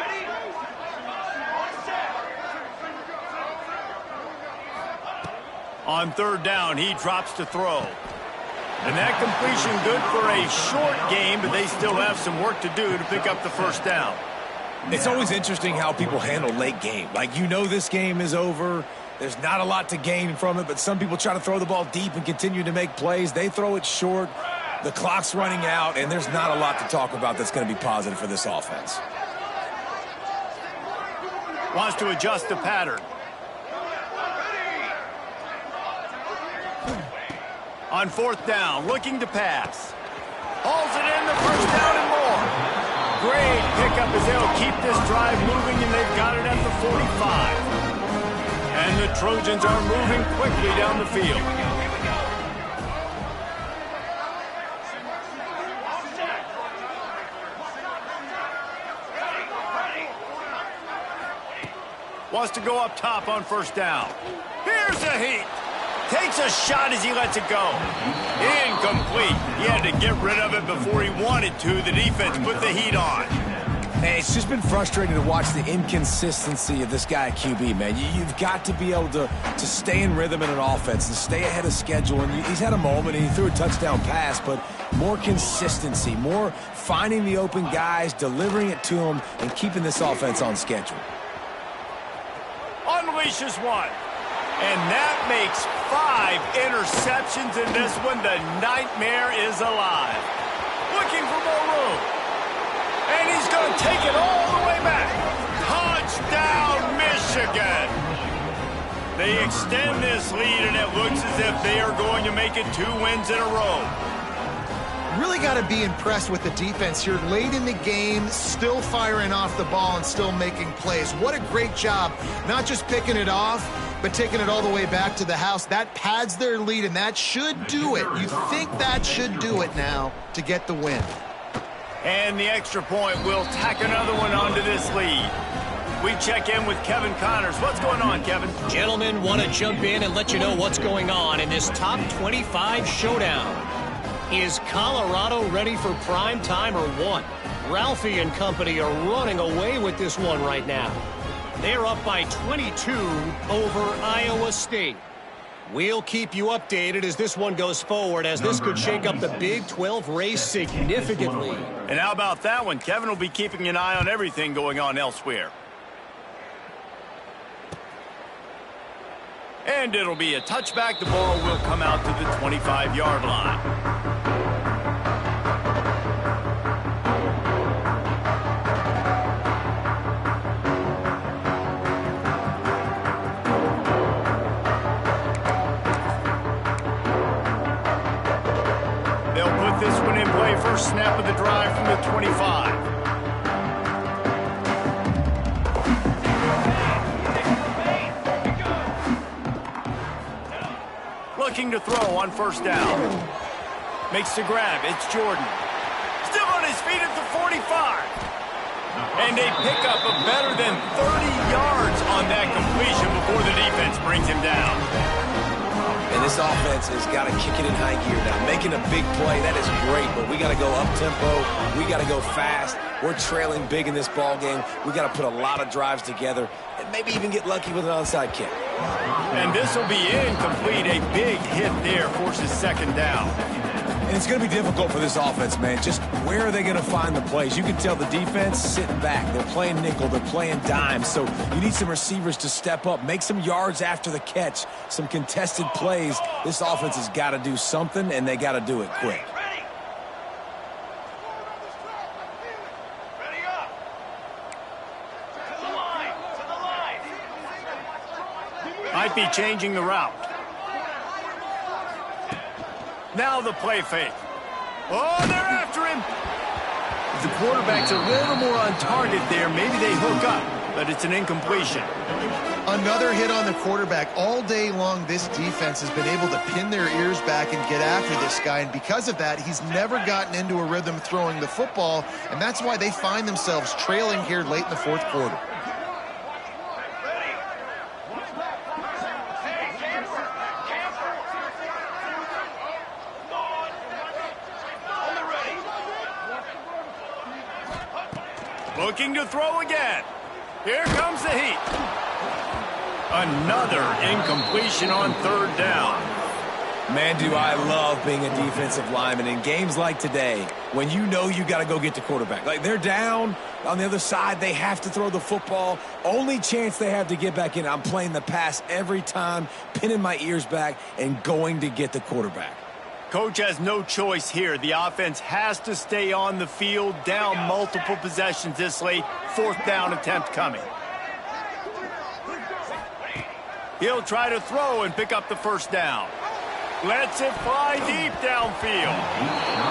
On third down, he drops to throw. And that completion good for a short game, but they still have some work to do to pick up the first down. It's always interesting how people handle late game. Like, you know this game is over. There's not a lot to gain from it, but some people try to throw the ball deep and continue to make plays. They throw it short. The clock's running out, and there's not a lot to talk about that's going to be positive for this offense. Wants to adjust the pattern. On fourth down, looking to pass. Hauls it in, the first down and more. Great pickup as they'll keep this drive moving, and they've got it at the 45. And the Trojans are moving quickly down the field. Wants to go up top on first down. Here's a heat. Takes a shot as he lets it go. Incomplete. He had to get rid of it before he wanted to. The defense put the heat on. Hey, it's just been frustrating to watch the inconsistency of this guy at QB, man. You've got to be able to stay in rhythm in an offense and stay ahead of schedule. And he's had a moment and he threw a touchdown pass, but more consistency, more finding the open guys, delivering it to them, and keeping this offense on schedule. Unleashes one. And that makes 5 interceptions in this one. The nightmare is alive. Looking for more room. And he's going to take it all the way back. Touchdown, Michigan. They extend this lead, and it looks as if they are going to make it 2 wins in a row. Really got to be impressed with the defense here. Late in the game, still firing off the ball and still making plays. What a great job. Not just picking it off, but taking it all the way back to the house. That pads their lead, and that should do it. You think that should do it now to get the win. And the extra point will tack another one onto this lead. We check in with Kevin Connors. What's going on, Kevin? Gentlemen, want to jump in and let you know what's going on in this top 25 showdown. Is Colorado ready for prime time or what? Ralphie and company are running away with this one right now. They're up by 22 over Iowa State. We'll keep you updated as this one goes forward, as this could shake up the Big 12 race significantly. And how about that one? Kevin will be keeping an eye on everything going on elsewhere. And it'll be a touchback. The ball will come out to the 25-yard line. This one in play, first snap of the drive from the 25. Looking to throw on first down. Makes the grab. It's Jordan. Still on his feet at the 45. And they pick up a better than 30 yards on that completion before the defense brings him down. And this offense has got to kick it in high gear now. Making a big play, that is great, but we got to go up-tempo. We got to go fast. We're trailing big in this ball game. We got to put a lot of drives together and maybe even get lucky with an onside kick. And this will be incomplete. A big hit there forces second down. And it's going to be difficult for this offense, man. Just where are they going to find the plays? You can tell the defense sitting back. They're playing nickel. They're playing dime. So you need some receivers to step up, make some yards after the catch, some contested plays. This offense has got to do something, and they got to do it quick. Ready up. To the line. Might be changing the route. Now the play fake. Oh, they're after him. The quarterback's a little more on target there. Maybe they hook up, but it's an incompletion. Another hit on the quarterback. All day long, this defense has been able to pin their ears back and get after this guy, and because of that, he's never gotten into a rhythm throwing the football, and that's why they find themselves trailing here late in the fourth quarter. Looking to throw again. Here comes the heat. Another incompletion on third down. Man, do I love being a defensive lineman in games like today when you know you got to go get the quarterback. Like, they're down on the other side. They have to throw the football. Only chance they have to get back in. I'm playing the pass every time, pinning my ears back and going to get the quarterback. Coach has no choice here. The offense has to stay on the field, down multiple possessions this late. Fourth down attempt coming. He'll try to throw and pick up the first down. Lets it fly deep downfield.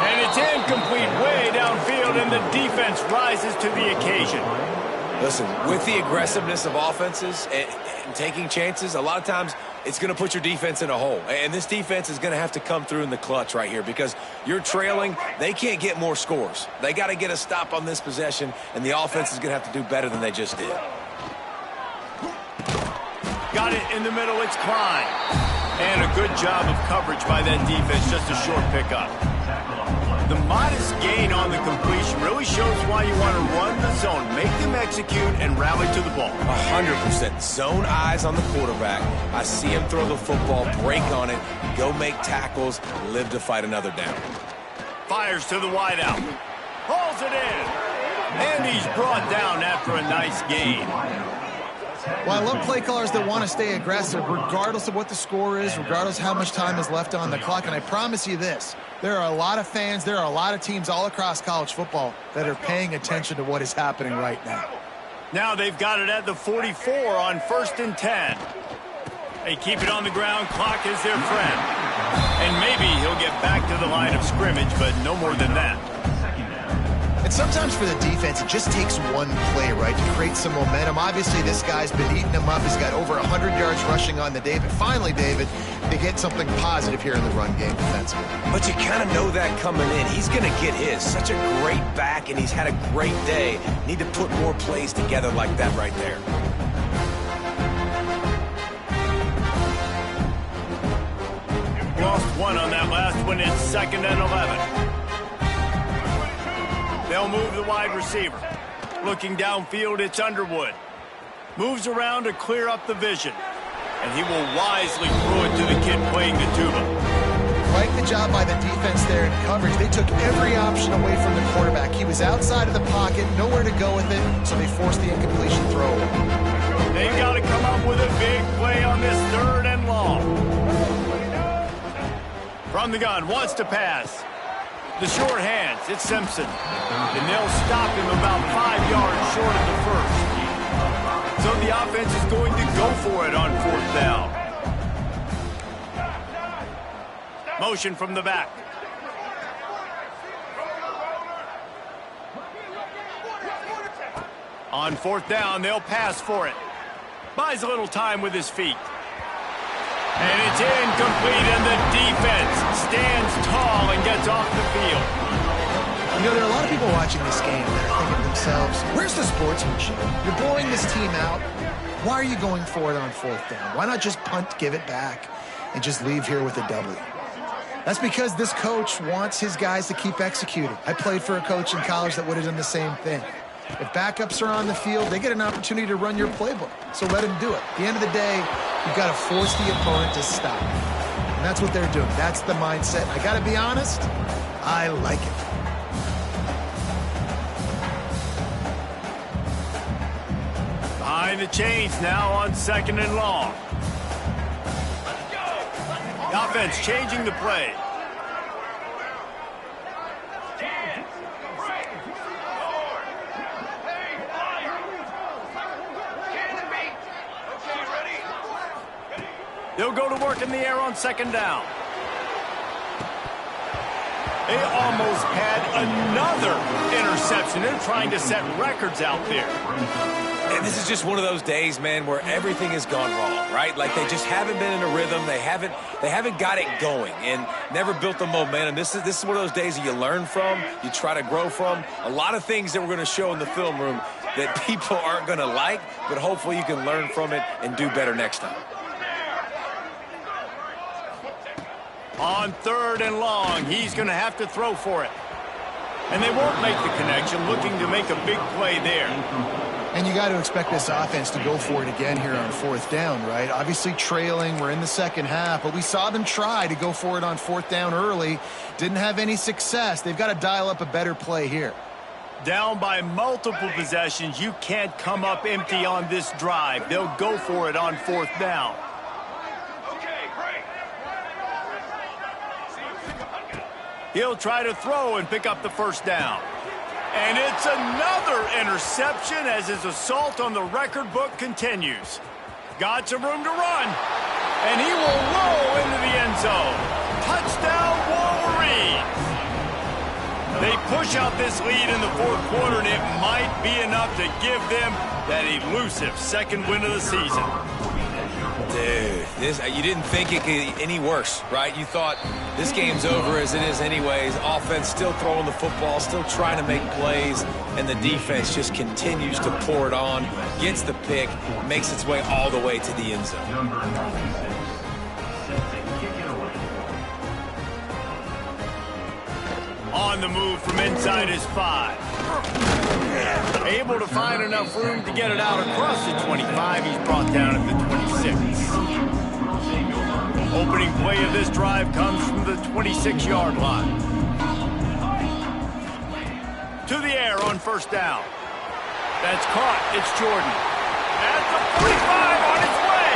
And it's incomplete way downfield, and the defense rises to the occasion. Listen, with the aggressiveness of offenses and taking chances, a lot of times it's going to put your defense in a hole. And this defense is going to have to come through in the clutch right here because you're trailing. They can't get more scores. They got to get a stop on this possession, and the offense is going to have to do better than they just did. Got it in the middle. It's Klein. And a good job of coverage by that defense. Just a short pickup. The modest gain on the completion really shows why you want to run the zone, make them execute, and rally to the ball. 100%. Zone eyes on the quarterback. I see him throw the football, break on it, go make tackles, live to fight another down. Fires to the wideout. Hauls it in. And he's brought down after a nice gain. Well, I love play callers that want to stay aggressive regardless of what the score is, regardless of how much time is left on the clock. And I promise you this, there are a lot of fans, there are a lot of teams all across college football that are paying attention to what is happening right now. Now they've got it at the 44 on 1st and 10. They keep it on the ground. Clock is their friend. And maybe he'll get back to the line of scrimmage, but no more than that. And sometimes for the defense, it just takes one play, right, to create some momentum. Obviously, this guy's been eating them up. He's got over 100 yards rushing on the day. But finally, David, they get something positive here in the run game defensively. But you kind of know that coming in. He's going to get his. Such a great back, and he's had a great day. Need to put more plays together like that right there. Lost one on that last one. It's 2nd and 11. They'll move the wide receiver. Looking downfield, it's Underwood. Moves around to clear up the vision. And he will wisely throw it to the kid playing the tuba. Like the job by the defense there in coverage. They took every option away from the quarterback. He was outside of the pocket, nowhere to go with it, so they forced the incompletion throw. They've got to come up with a big play on this 3rd and long. From the gun, wants to pass. The short hands, it's Simpson. And they'll stop him about 5 yards short of the first. So the offense is going to go for it on 4th down. Motion from the back. On 4th down, they'll pass for it. Buys a little time with his feet. And it's incomplete, and the defense stands tall and gets off the field. You know, there are a lot of people watching this game that are thinking to themselves, where's the sportsmanship? You're blowing this team out. Why are you going for it on 4th down? Why not just punt, give it back? and just leave here with a W. That's because this coach wants his guys to keep executing. I played for a coach in college that would have done the same thing. If backups are on the field, they get an opportunity to run your playbook. So let them do it. At the end of the day, you've got to force the opponent to stop. And that's what they're doing. That's the mindset. I got to be honest, I like it. Behind the chains now on 2nd and long. The offense changing the play. They'll go to work in the air on 2nd down. They almost had another interception. They're trying to set records out there. And this is just one of those days, man, where everything has gone wrong, right? Like they just haven't been in a rhythm. They haven't got it going and never built the momentum. This is one of those days that you learn from, you try to grow from. A lot of things that we're going to show in the film room that people aren't going to like, but hopefully you can learn from it and do better next time. On 3rd and long, he's going to have to throw for it. And they won't make the connection, looking to make a big play there. And you got to expect this offense to go for it again here on 4th down, right? Obviously trailing, we're in the second half, but we saw them try to go for it on 4th down early. Didn't have any success. They've got to dial up a better play here. Down by multiple possessions, you can't come up empty on this drive. They'll go for it on 4th down. He'll try to throw and pick up the 1st down. And it's another interception as his assault on the record book continues. Got some room to run. And he will roll into the end zone. Touchdown, Wolverines. They push out this lead in the 4th quarter, and it might be enough to give them that elusive 2nd win of the season. Dude, you didn't think it could get any worse, right? You thought this game's over as it is anyways. Offense still throwing the football, still trying to make plays, and the defense just continues to pour it on, gets the pick, makes its way all the way to the end zone. On the move from inside his 5. Able to find enough room to get it out across the 25. He's brought down at the 26. Opening play of this drive comes from the 26-yard line. To the air on 1st down. That's caught. It's Jordan. At the 45 on its way.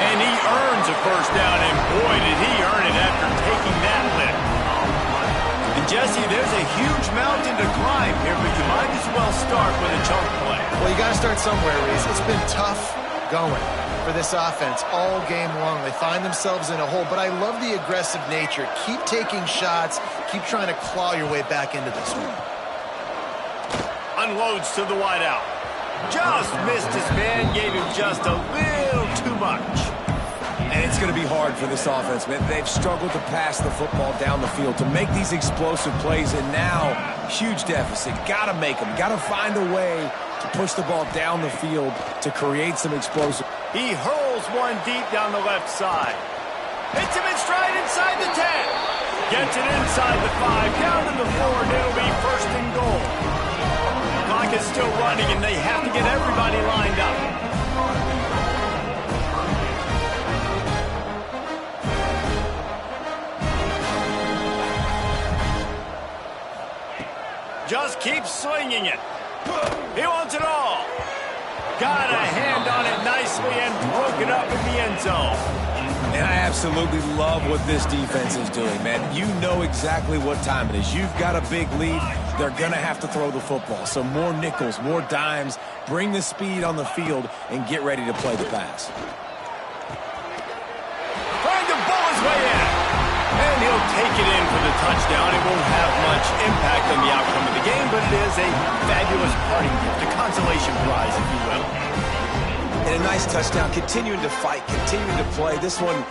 And he earns a 1st down, and boy, did he earn it after taking that lift. And Jesse, there's a huge mountain to climb here, but you might as well start with a chunk play. Well, you got to start somewhere, Reese. It's been tough going for this offense all game long. They find themselves in a hole, but I love the aggressive nature. Keep taking shots. Keep trying to claw your way back into this one. Unloads to the wideout. Just missed his man, gave him just a little too much. And it's going to be hard for this offense, man. They've struggled to pass the football down the field, to make these explosive plays, and now, huge deficit. Got to make them. Got to find a way to push the ball down the field to create some explosive. He hurls one deep down the left side. Hits him in stride inside the 10. Gets it inside the 5, down to the 4, and it'll be 1st and goal. The clock is still running, and they have to get everybody lined up. Just keeps swinging it. He wants it all. Got a hand on it nicely and broke it up in the end zone. And I absolutely love what this defense is doing, man. You know exactly what time it is. You've got a big lead. They're going to have to throw the football. So more nickels, more dimes, bring the speed on the field, and get ready to play the pass. Trying to bowl his way in. And he'll take it in for the touchdown. It won't have much impact on the outcome of the game, but it is a fabulous parting gift, a consolation prize, if you will. And a nice touchdown, continuing to fight, continuing to play. This one,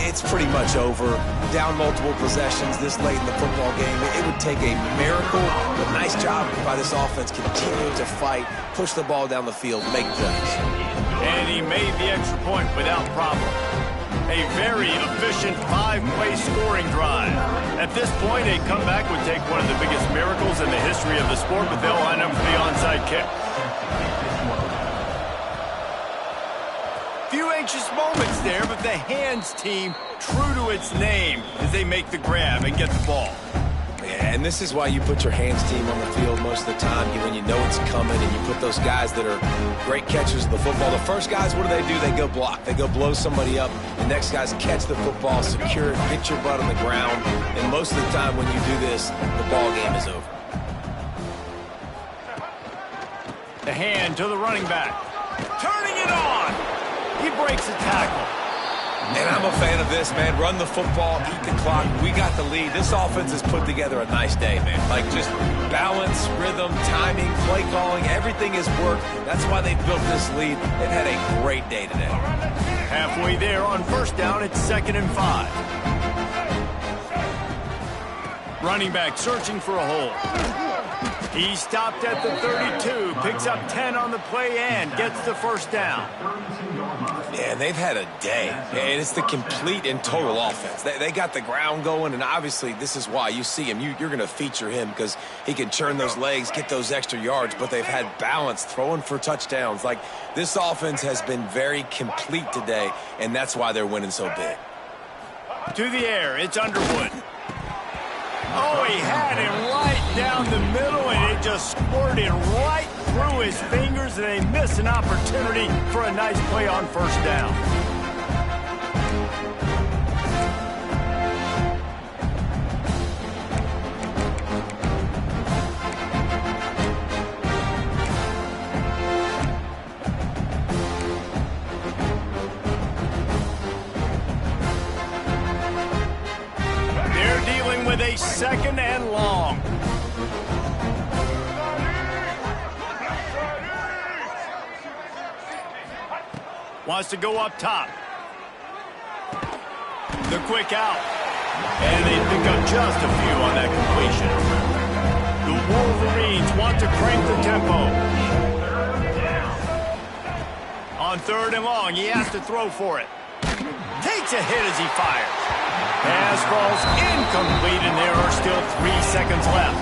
it's pretty much over. Down multiple possessions this late in the football game. It would take a miracle, but nice job by this offense continuing to fight, push the ball down the field, make plays. And he made the extra point without problem. A very efficient 5-play scoring drive. At this point, a comeback would take one of the biggest miracles in the history of the sport, but they'll line up for the onside kick. Few anxious moments there, but the hands team, true to its name, as they make the grab and get the ball. Yeah, and this is why you put your hands team on the field most of the time, when you know it's coming, and you put those guys that are great catchers of the football. The first guys, what do? They go block. They go blow somebody up. The next guys catch the football, secure it, get your butt on the ground. And most of the time when you do this, the ball game is over. The hand to the running back. Turning it on. He breaks a tackle. And I'm a fan of this, man. Run the football, eat the clock. We got the lead. This offense has put together a nice day, man. Like, just balance, rhythm, timing, play calling, everything has worked. That's why they built this lead. They've had a great day today. Halfway there on first down, it's 2nd and 5. Running back searching for a hole. He stopped at the 32, picks up 10 on the play and gets the first down. Yeah, and they've had a day, and it's the complete and total offense. They got the ground going, and obviously this is why you see him. You're going to feature him because he can churn those legs, get those extra yards, but they've had balance, throwing for touchdowns. Like, this offense has been very complete today, and that's why they're winning so big. To the air, it's Underwood. Oh, he had him right down the middle, and it just squirted right through his fingers, and they miss an opportunity for a nice play on first down. With a 2nd and long. Wants to go up top. The quick out. And they pick up just a few on that completion. The Wolverines want to crank the tempo. On 3rd and long, he has to throw for it. Takes a hit as he fires. Pass falls incomplete, and there are still 3 seconds left.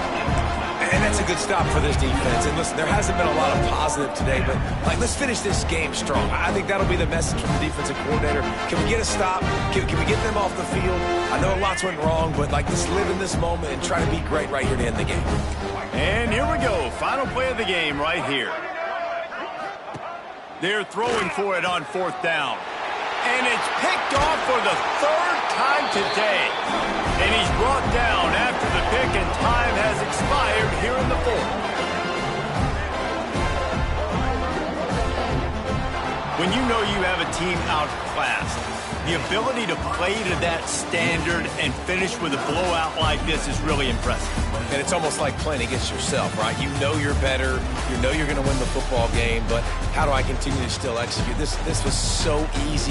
And that's a good stop for this defense. And listen, there hasn't been a lot of positive today, but, like, let's finish this game strong. I think that'll be the message from the defensive coordinator. Can we get a stop? Can we get them off the field? I know lots went wrong, but, like, let's live in this moment and try to be great right here to end the game. And here we go. Final play of the game right here. They're throwing for it on 4th down. And it's picked off for the 3rd time today. And he's brought down after the pick, and time has expired here in the 4th. When you know you have a team outclassed, the ability to play to that standard and finish with a blowout like this is really impressive. And it's almost like playing against yourself, right? You know you're better. You know you're going to win the football game, but how do I continue to still execute? This was so easy.